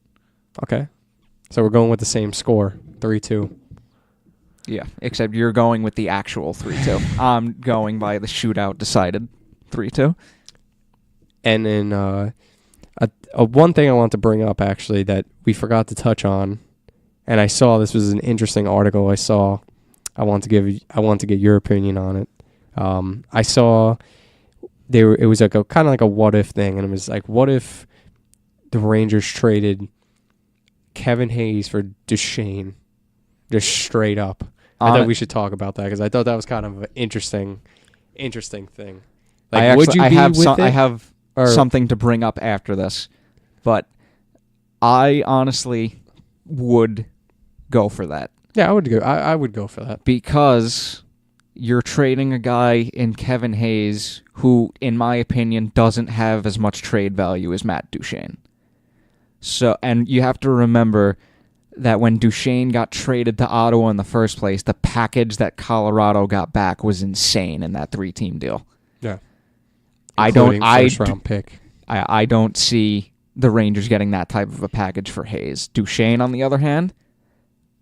Okay. So we're going with the same score, 3-2. Yeah, except you're going with the actual 3-2. I'm going by the shootout decided 3-2. And then one thing I want to bring up, actually, that we forgot to touch on, and I saw this was an interesting article I saw. I want to get your opinion on it. I saw it was like kind of like a what if thing, and it was like, what if the Rangers traded Kevin Hayes for Duchesne, just straight up. I thought we should talk about that because I thought that was kind of an interesting thing. Like, I have something to bring up after this, but I honestly would go for that. Yeah, I would go. I would go for that because you're trading a guy in Kevin Hayes who, in my opinion, doesn't have as much trade value as Matt Duchesne. So, and you have to remember that when Duchesne got traded to Ottawa in the first place, the package that Colorado got back was insane in that 3-team deal. Yeah. First-round pick. I don't see the Rangers getting that type of a package for Hayes. Duchesne, on the other hand,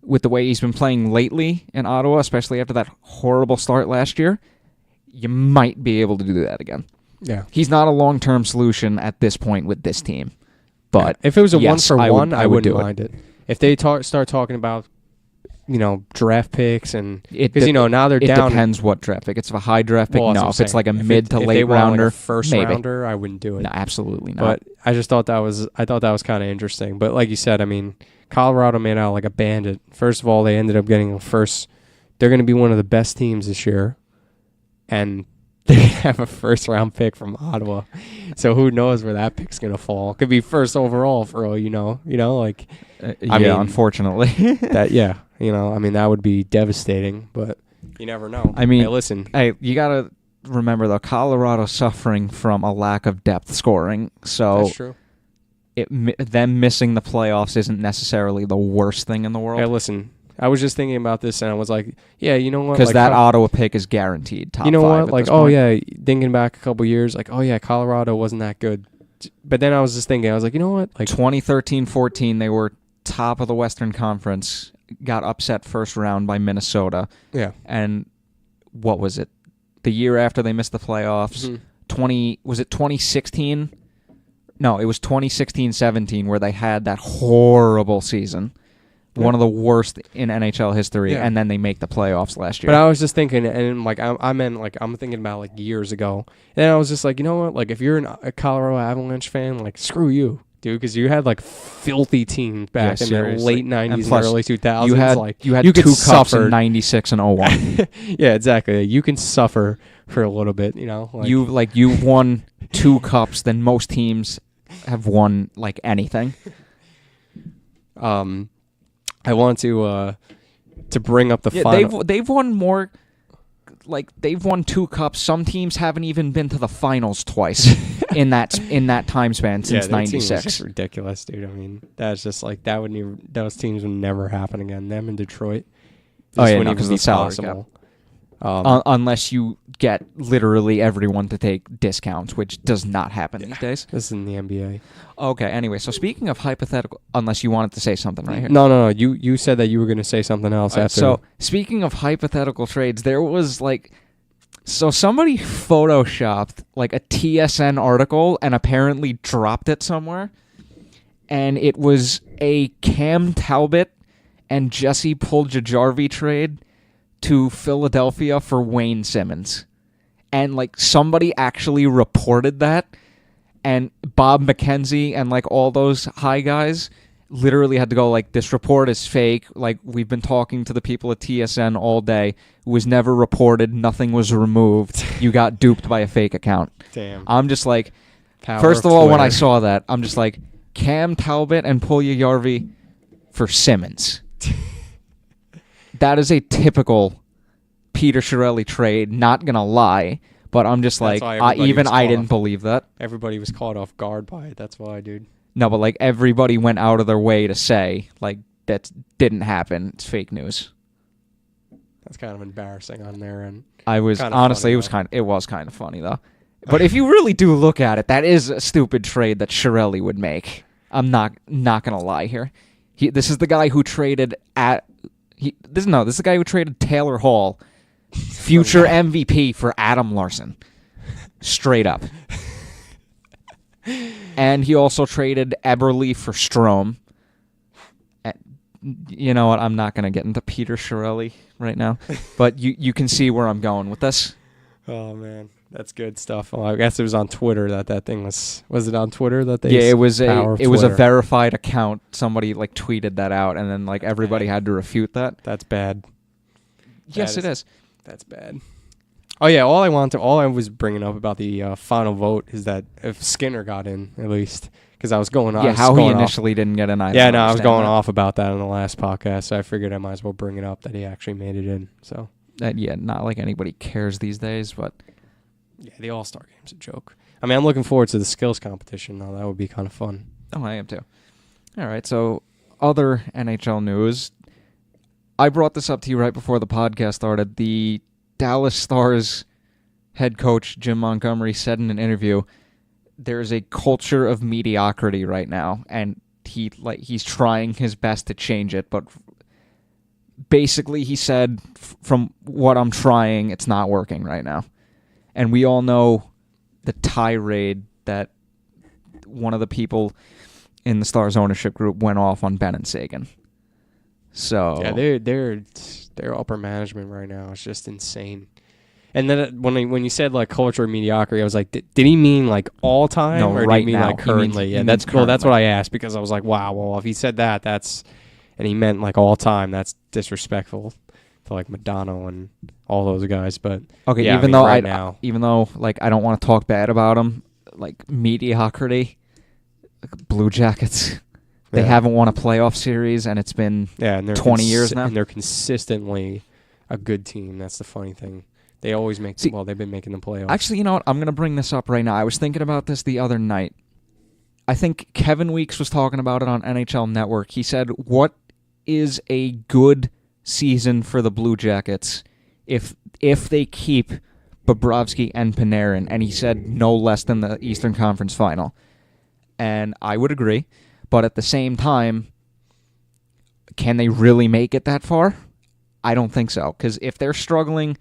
with the way he's been playing lately in Ottawa, especially after that horrible start last year, you might be able to do that again. Yeah. He's not a long-term solution at this point with this team. But if it was a yes, 1-for-1, I wouldn't mind it. If they start talking about, draft picks and because now they're down. It depends what draft pick. It's a high draft pick. Well, no, if it's like a mid to late rounder, like a first maybe. Rounder, I wouldn't do it. No, absolutely not. But I just thought that was kind of interesting. But like you said, I mean, Colorado made out like a bandit. First of all, they ended up getting a first. They're going to be one of the best teams this year, and they have a first-round pick from Ottawa. So who knows where that pick's going to fall? Could be first overall for all you know. I mean, unfortunately. That would be devastating, but you never know. I mean, hey, listen. Hey, you got to remember, though, Colorado's suffering from a lack of depth scoring. So that's true. Them missing the playoffs isn't necessarily the worst thing in the world. Hey, listen. I was just thinking about this, and I was like, yeah, you know what? Because that Ottawa pick is guaranteed top 5 You know what? Like, oh, yeah, thinking back a couple years, like, oh, yeah, Colorado wasn't that good. But then I was just thinking, I was like, you know what? Like 2013-14, they were top of the Western Conference, got upset first round by Minnesota. Yeah. And what was it? The year after they missed the playoffs, was it 2016? No, it was 2016-17 where they had that horrible season. One of the worst in NHL history, and then they make the playoffs last year. But I was just thinking, and like I'm thinking about like years ago, and I was just like, you know what? Like if you're a Colorado Avalanche fan, like screw you. dude, because you had like filthy teams back in the late 90s and early 2000s. You had you could 2 cups suffer. in 96 and 01. Yeah, exactly. You can suffer for a little bit, you know. You've won 2 cups than most teams have won like anything. I want to bring up the final. They've won more. Like they've won 2 cups. Some teams haven't even been to the finals twice in that time span since '96. Just ridiculous, dude. I mean, that's just like those teams would never happen again. Them in Detroit. Because the salary cap. Unless you get literally everyone to take discounts, which does not happen these days. This is in the NBA. Okay, anyway, so speaking of hypothetical, unless you wanted to say something right here. No. You said that you were going to say something else after. So, speaking of hypothetical trades, there was somebody photoshopped like a TSN article and apparently dropped it somewhere. And it was a Cam Talbot and Jesse Puljujarvi trade to Philadelphia for Wayne Simmons. And somebody actually reported that, and Bob McKenzie and all those high guys literally had to go this report is fake. We've been talking to the people at TSN all day. It was never reported. Nothing was removed. You got duped by a fake account. Damn. I'm just first of all, when I saw that, I'm just Cam Talbot and Puljujarvi for Simmons. That is a typical Peter Chiarelli trade, not gonna lie, but I'm just I didn't believe that. Everybody was caught off guard by it. That's why, dude. No, but everybody went out of their way to say that didn't happen. It's fake news. That's kind of embarrassing on their end. I was honestly, it was kind of funny though. But if you really do look at it, that is a stupid trade that Chiarelli would make. I'm not gonna lie here. This is the guy who traded this is the guy who traded Taylor Hall, future MVP, for Adam Larson. Straight up. And he also traded Eberle for Strome. You know what? I'm not going to get into Peter Chiarelli right now, but you can see where I'm going with this. Oh, man. That's good stuff. Well, I guess it was on Twitter that thing was it on Twitter that they... Yeah, it was a verified account. Somebody tweeted that out, and then everybody had to refute that. That's bad. Yes, it is. That's bad. Oh yeah, all I was bringing up about the final vote is that if Skinner got in at least, because I was going on. Yeah, how he initially didn't get in. I was going off about that in the last podcast, so I figured I might as well bring it up that he actually made it in. So not like anybody cares these days, but yeah, the All-Star game's a joke. I mean, I'm looking forward to the skills competition though. That would be kind of fun. Oh, I am too. All right, so other NHL news. I brought this up to you right before the podcast started. The Dallas Stars head coach Jim Montgomery said in an interview, there's a culture of mediocrity right now, and he's trying his best to change it, but basically he said, from what I'm trying, it's not working right now. And we all know the tirade that one of the people in the Stars ownership group went off on Ben and Sagan. So yeah, their upper management right now is just insane. And then when you said culture of mediocrity, I was like, did he mean all time? No, or right did he mean now. Currently? He means currently. That's what I asked, because I was like, wow, well, if he said that, and he meant all time, that's disrespectful to Madonna and all those guys. But okay, yeah, even though I don't want to talk bad about him, mediocrity, Blue Jackets. They haven't won a playoff series, and it's been 20 years now. And they're consistently a good team. That's the funny thing. They always make they've been making the playoffs. Actually, you know what? I'm going to bring this up right now. I was thinking about this the other night. I think Kevin Weeks was talking about it on NHL Network. He said, what is a good season for the Blue Jackets if they keep Bobrovsky and Panarin? And he said no less than the Eastern Conference Final. And I would agree. But at the same time, can they really make it that far? I don't think so. Because if they're struggling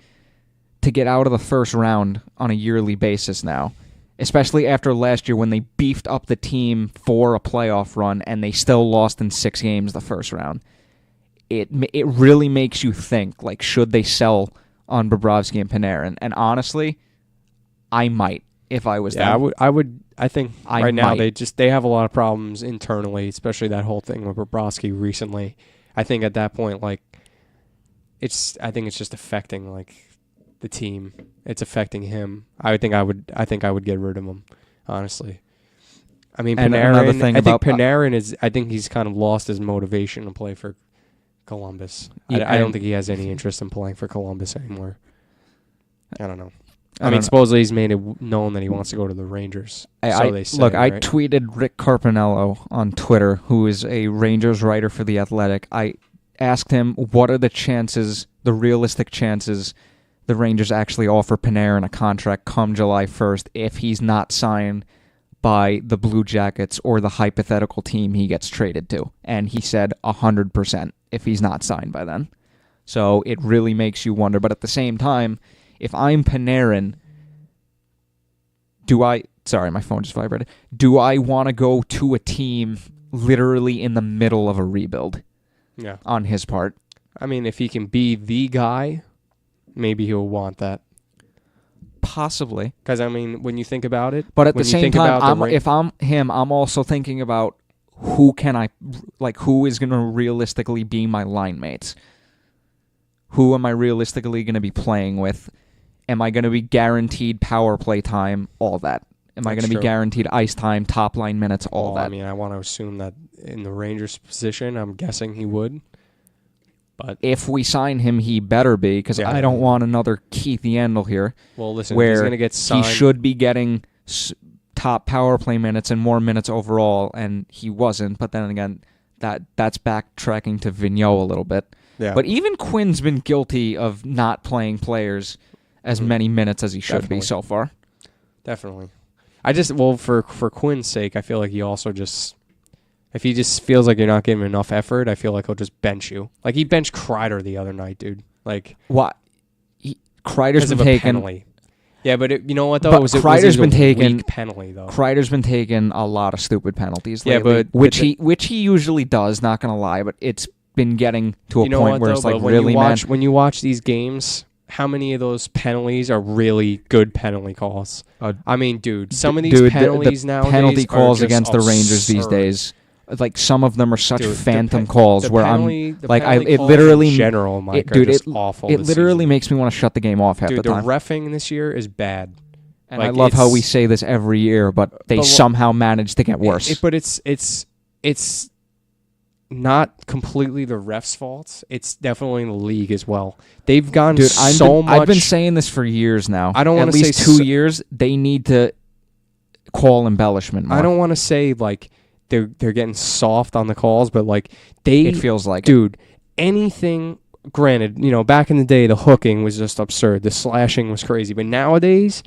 to get out of the first round on a yearly basis now, especially after last year when they beefed up the team for a playoff run and they still lost in 6 games the first round, it really makes you think, should they sell on Bobrovsky and Panarin? And honestly, I might. if I was Yeah, them. I think I now might. they have a lot of problems internally, especially that whole thing with Bobrovsky recently. I think at that point, like, I think it's just affecting like the team. It's affecting him. I think I would get rid of him, honestly. I mean, And another Panarin. thing I think about Panarin is. I think he's kind of lost his motivation to play for Columbus. Yeah, I don't and- think he has any interest in playing for Columbus anymore. I don't know. I I mean, don't know. supposedly he's made it known that he wants to go to the Rangers. So they say. Look, I right? tweeted Rick Carpinello on Twitter, who is a Rangers writer for The Athletic. I asked him, what are the chances, the realistic chances, the Rangers actually offer Panarin a contract come July 1st if he's not signed by the Blue Jackets or the hypothetical team he gets traded to? And he said 100% if he's not signed by then. So it really makes you wonder. But at the same time, if I'm Panarin, sorry, my phone just vibrated. Do I want to go to a team literally in the middle of a rebuild? Yeah. On his part. I mean, if he can be the guy, maybe he'll want that. Possibly. Because, I mean, when you think about it. But at the same time, if if I'm him, I'm also thinking about who is going to realistically be my line mates? Who am I realistically going to be playing with? Am I going to be guaranteed power play time? All that. Am I going to be guaranteed ice time, top line minutes, all that? I mean, I want to assume that in the Rangers position, I'm guessing he would. But if we sign him, he better be, because I don't want another Keith Yandel here. Well, listen, where he's going to get signed. He should be getting top power play minutes and more minutes overall, and he wasn't. But then again, that's backtracking to Vigneault a little bit. Yeah. But even Quinn's been guilty of not playing players as many minutes as he should be so far. Definitely. For Quinn's sake, I feel like he also just, if he just feels like you're not giving him enough effort, I feel like he'll just bench you. Like, he benched Kreider the other night, dude. Like, what? Kreider's been taken. Penalty. Yeah, but you know what though? Kreider's been taken. Weak penalty though. Kreider's been taking a lot of stupid penalties lately. Yeah, but which he usually does. Not gonna lie, but it's been getting to a point where it's like, really, man. When you watch these games, how many of those penalties are really good penalty calls? I mean, dude, some of these penalties nowadays penalty calls are against the Rangers these days. Like, some of them are such phantom calls where it literally general, Mike, dude, are just awful. It literally makes me want to shut the game off half the time. The reffing this year is bad. And I love how we say this every year, but they somehow manage to get worse. But it's not completely the refs' fault. It's definitely in the league as well. They've gone much. I've been saying this for years now. I don't want to say at least 2 years. They need to call embellishment more. I don't want to say like they're getting soft on the calls, but like it feels like dude. Anything. Granted, back in the day, the hooking was just absurd. The slashing was crazy, but nowadays,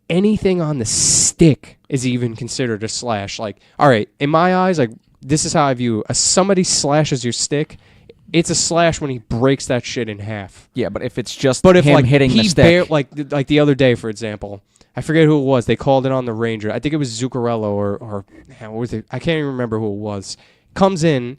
anything on the stick is even considered a slash. Like, all right, in my eyes, like, this is how I view it. Somebody slashes your stick, it's a slash when he breaks that shit in half. Yeah, but if it's just him hitting the stick. Like the other day, for example, I forget who it was. They called it on the Ranger. I think it was Zuccarello or what was it? I can't even remember who it was. Comes in.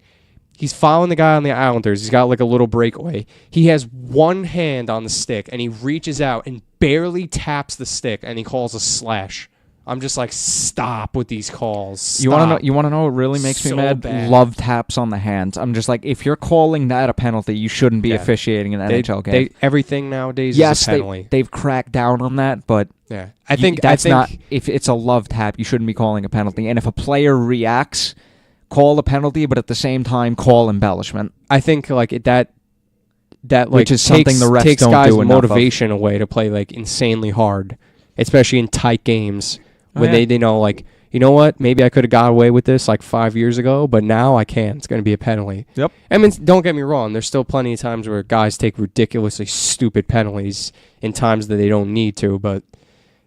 He's following the guy on the Islanders. He's got like a little breakaway. He has one hand on the stick, and he reaches out and barely taps the stick, and he calls a slash. I'm just like, stop with these calls. Stop. You want to know what really makes me mad? Bad. Love taps on the hands. I'm just like, if you're calling that a penalty, you shouldn't be officiating an NHL game. Everything nowadays is a penalty. They've cracked down on that, but yeah, I think not. If it's a love tap, you shouldn't be calling a penalty. And if a player reacts, call a penalty, but at the same time, call embellishment. I think like that which is something the refs takes don't guys' do enough motivation away to play like insanely hard, especially in tight games when they know like, you know what, maybe I could have got away with this like 5 years ago, but now I can't. It's going to be a penalty. Yep. I mean, don't get me wrong. There's still plenty of times where guys take ridiculously stupid penalties in times that they don't need to, but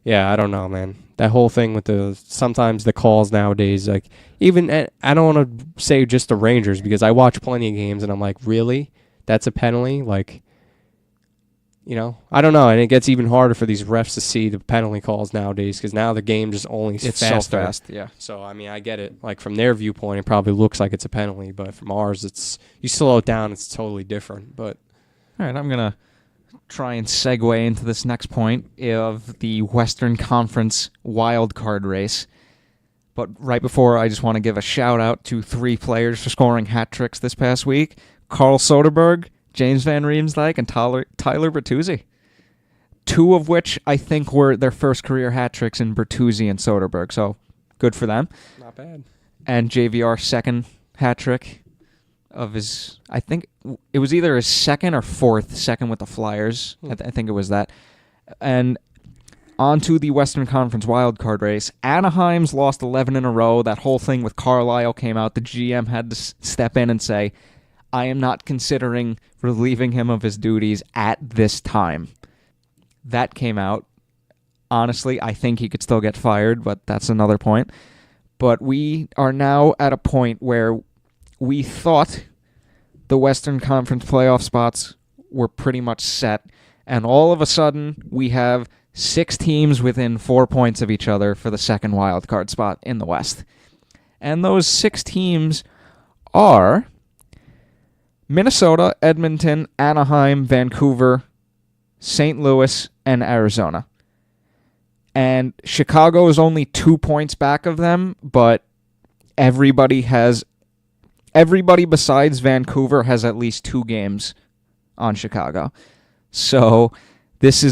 yeah, I don't know, man. That whole thing with sometimes the calls nowadays, like, even, I don't want to say just the Rangers, because I watch plenty of games and I'm like, really? That's a penalty? Like, I don't know. And it gets even harder for these refs to see the penalty calls nowadays, because now the game just only is faster. So fast, yeah. So, I mean, I get it. Like, from their viewpoint, it probably looks like it's a penalty, but from ours, you slow it down, it's totally different. But all right, I'm going to try and segue into this next point of the Western Conference wild card race. But right before, I just want to give a shout out to 3 players for scoring hat tricks this past week: Carl Soderberg, James Van Riemsdyk, and Tyler Bertuzzi. 2 of which I think were their first career hat tricks in Bertuzzi and Soderberg, so good for them. Not bad. And JVR's second hat trick of his, I think it was either his second or second with the Flyers. I think it was that. And on to the Western Conference wildcard race. Anaheim's lost 11 in a row. That whole thing with Carlisle came out. The GM had to step in and say, I am not considering relieving him of his duties at this time. That came out. Honestly, I think he could still get fired, but that's another point. But we are now at a point where we thought the Western Conference playoff spots were pretty much set, and all of a sudden we have 6 teams within 4 points of each other for the second wild card spot in the West. And those 6 teams are Minnesota, Edmonton, Anaheim, Vancouver, St. Louis, and Arizona. And Chicago is only 2 points back of them, but everybody besides Vancouver has at least 2 games on Chicago. So this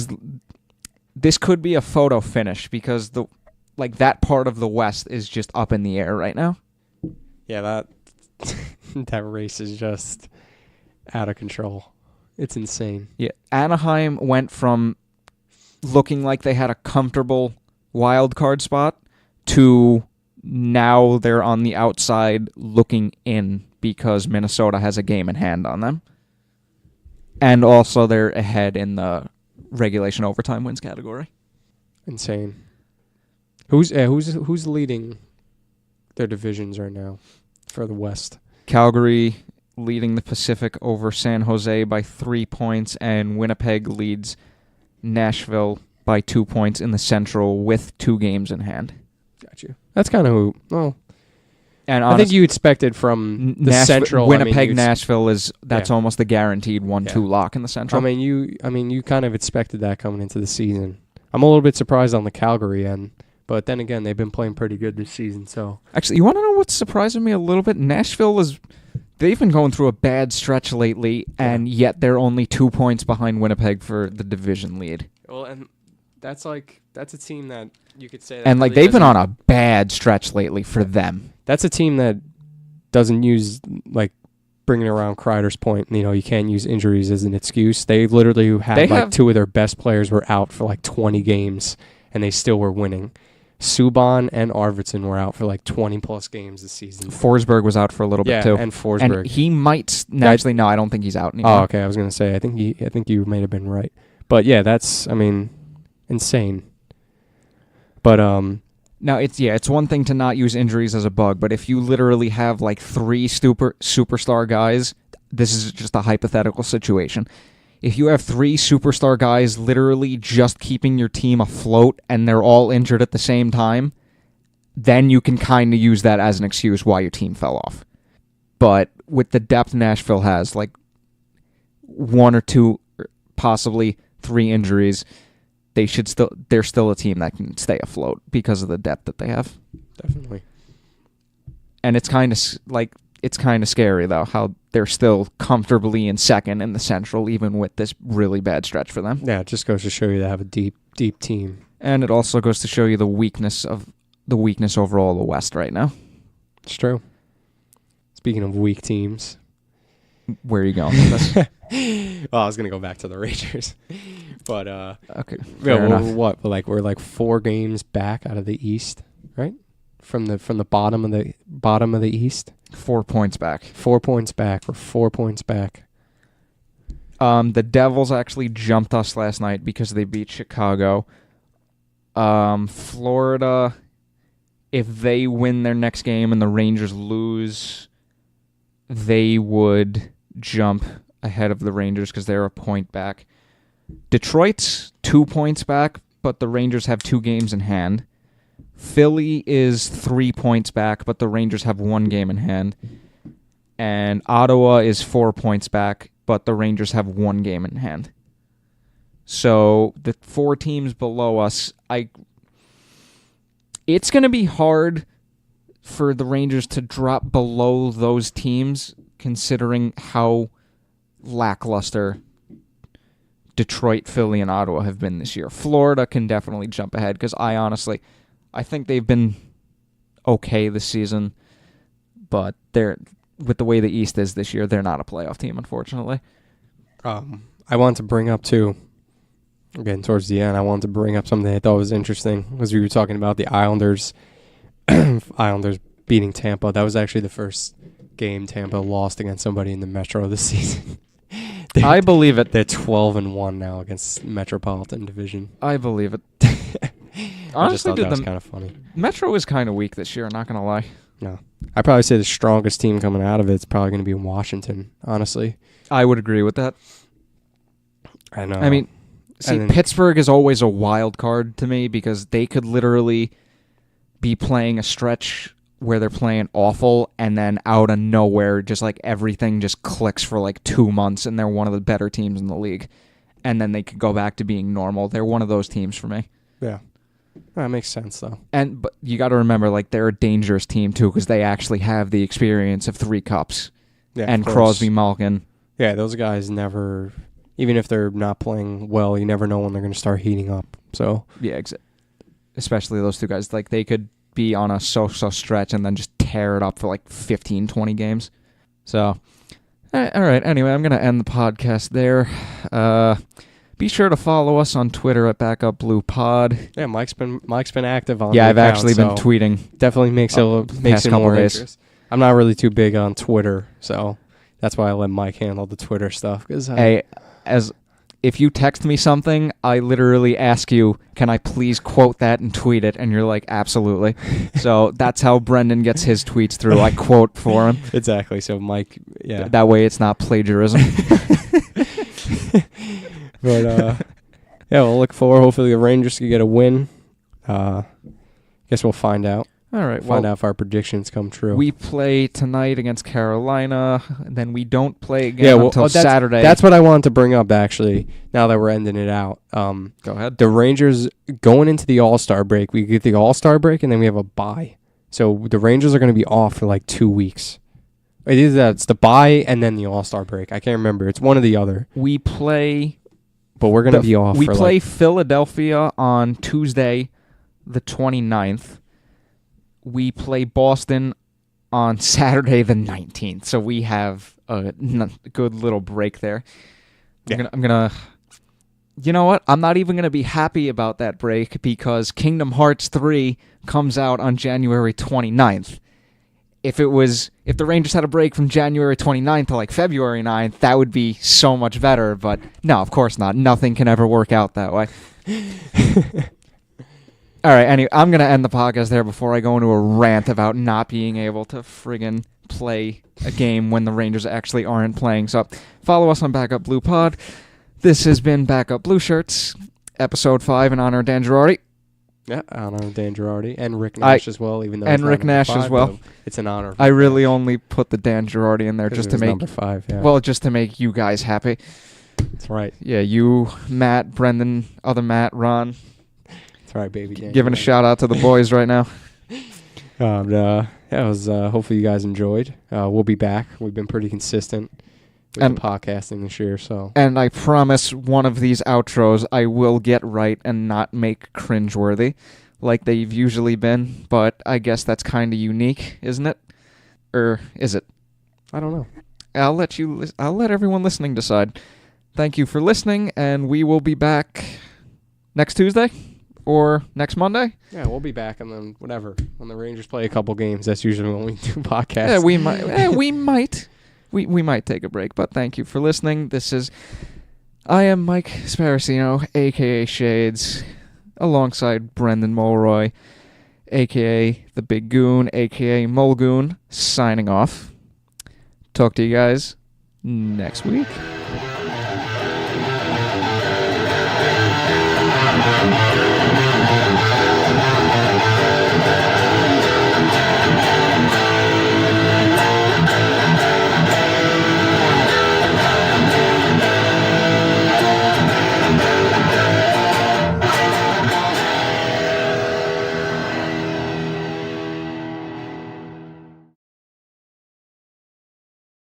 could be a photo finish because that part of the West is just up in the air right now. Yeah, that race is just out of control. It's insane. Yeah, Anaheim went from looking like they had a comfortable wild card spot to now they're on the outside looking in because Minnesota has a game in hand on them. And also they're ahead in the regulation overtime wins category. Insane. Who's leading their divisions right now for the West? Calgary leading the Pacific over San Jose by 3 points, and Winnipeg leads Nashville by 2 points in the Central with 2 games in hand. Got you. That's kind of who. Well, and I think you expected from the Central. Winnipeg, Nashville that's almost a guaranteed 1-2 lock in the Central. You kind of expected that coming into the season. I'm a little bit surprised on the Calgary end, but then again, they've been playing pretty good this season. So actually, you want to know what's surprising me a little bit? They've been going through a bad stretch lately, and yet they're only 2 points behind Winnipeg for the division lead. Well, and that's a team that you could say that. And really they've been on a bad stretch lately for them. That's a team that doesn't use bringing around Kreider's point. You can't use injuries as an excuse. They literally had 2 of their best players were out for 20 games, and they still were winning. Subban and Arvidsson were out for 20-plus games this season. Forsberg was out for a little bit too. And Forsberg. And he might actually no, I don't think he's out anymore. Oh, okay. I was gonna say I think you may have been right, but yeah, that's insane. But now it's one thing to not use injuries as a bug, but if you literally have 3 superstar guys, this is just a hypothetical situation. If you have 3 superstar guys literally just keeping your team afloat and they're all injured at the same time, then you can kind of use that as an excuse why your team fell off. But with the depth Nashville has, 1 or 2, possibly 3 injuries, they're still a team that can stay afloat because of the depth that they have. Definitely. And it's kind of scary, though, how they're still comfortably in second in the Central, even with this really bad stretch for them. Yeah, it just goes to show you they have a deep, deep team. And it also goes to show you the weakness overall of the West right now. It's true. Speaking of weak teams. Where are you going with this? Well, I was going to go back to the Rangers. But, okay. What? We're 4 games back out of the East, right? From the bottom of the East. 4 points back. 4 points back. We're 4 points back. The Devils actually jumped us last night because they beat Chicago. Florida, if they win their next game and the Rangers lose, they would jump ahead of the Rangers because they're a point back. Detroit's 2 points back, but the Rangers have 2 games in hand. Philly is 3 points back, but the Rangers have 1 game in hand. And Ottawa is 4 points back, but the Rangers have 1 game in hand. So the 4 teams below us, it's going to be hard for the Rangers to drop below those teams, considering how lackluster Detroit, Philly, and Ottawa have been this year. Florida can definitely jump ahead because I think they've been okay this season, but with the way the East is this year, they're not a playoff team, unfortunately. I want to bring up too. Again, towards the end, I wanted to bring up something I thought was interesting, as we were talking about the Islanders. Islanders beating Tampa. That was actually the first game Tampa lost against somebody in the Metro this season. I believe it. They're 12-1 now against Metropolitan Division. I believe it. I just thought that was kind of funny. Metro is kind of weak this year, not going to lie. No. I'd probably say the strongest team coming out of it is probably going to be Washington, honestly. I would agree with that. I know. I mean, Pittsburgh is always a wild card to me because they could literally be playing a stretch where they're playing awful and then out of nowhere, just like everything just clicks for like 2 months and they're one of the better teams in the league. And then they could go back to being normal. They're one of those teams for me. Yeah. That makes sense, though. But you got to remember, like, they're a dangerous team, too, because they actually have the experience of 3 cups. Yeah, and Crosby, Malkin. Yeah, those guys never, even if they're not playing well, you never know when they're going to start heating up. So yeah, especially those 2 guys. Like, they could be on a so-so stretch and then just tear it up for, like, 15, 20 games. So, all right. Anyway, I'm going to end the podcast there. Be sure to follow us on Twitter at Backup Blue Pod. Yeah, Mike's been active on. Yeah, I've account, actually been tweeting. Definitely makes it more interest. I'm not really too big on Twitter, so that's why I let Mike handle the Twitter stuff. If you text me something, I literally ask you, "Can I please quote that and tweet it?" And you're like, "Absolutely." So that's how Brendan gets his tweets through. I quote for him. Exactly. So Mike, yeah. That way, it's not plagiarism. But, yeah, we'll look forward. Hopefully the Rangers can get a win. Guess we'll find out. All right. Find out if our predictions come true. We play tonight against Carolina, and then we don't play again until Saturday. That's what I wanted to bring up, actually, now that we're ending it out. Go ahead. The Rangers, going into the All-Star break, we get the All-Star break, and then we have a bye. So the Rangers are going to be off for like 2 weeks. Either that, it's the bye and then the All-Star break. I can't remember. It's one or the other. We play... But we're going to be off. We play Philadelphia on Tuesday, the 29th. We play Boston on Saturday, the 19th. So we have a good little break there. Yeah. I'm gonna. You know what? I'm not even going to be happy about that break because Kingdom Hearts 3 comes out on January 29th. If the Rangers had a break from January 29th to like February 9th, that would be so much better. But no, of course not. Nothing can ever work out that way. All right, anyway, I'm going to end the podcast there before I go into a rant about not being able to friggin' play a game when the Rangers actually aren't playing. So follow us on Backup Blue Pod. This has been Backup Blue Shirts, Episode 5 in honor of Dan Girardi. Yeah, honor of Dan Girardi and Rick Nash as well, even though and Rick Nash 5, as well. It's an honor. I really only put the Dan Girardi in there just to make number 5. Yeah. Well, just to make you guys happy. That's right. Yeah, you, Matt, Brendan, other Matt, Ron. That's right, baby. Dan Giving a shout out to the boys right now. Yeah, it was. Hopefully you guys enjoyed. We'll be back. We've been pretty consistent with the podcasting this year, so. And I promise one of these outros I will get right and not make cringeworthy like they've usually been, but I guess that's kind of unique, isn't it? Or is it? I don't know. I'll let everyone listening decide. Thank you for listening, and we will be back next Tuesday or next Monday. Yeah, we'll be back, and then whatever. When the Rangers play a couple games, that's usually when we do podcasts. Yeah, we might. We might take a break, but thank you for listening. I am Mike Sparacino, a.k.a. Shades, alongside Brendan Mulroy, a.k.a. The Big Goon, a.k.a. Mulgoon, signing off. Talk to you guys next week.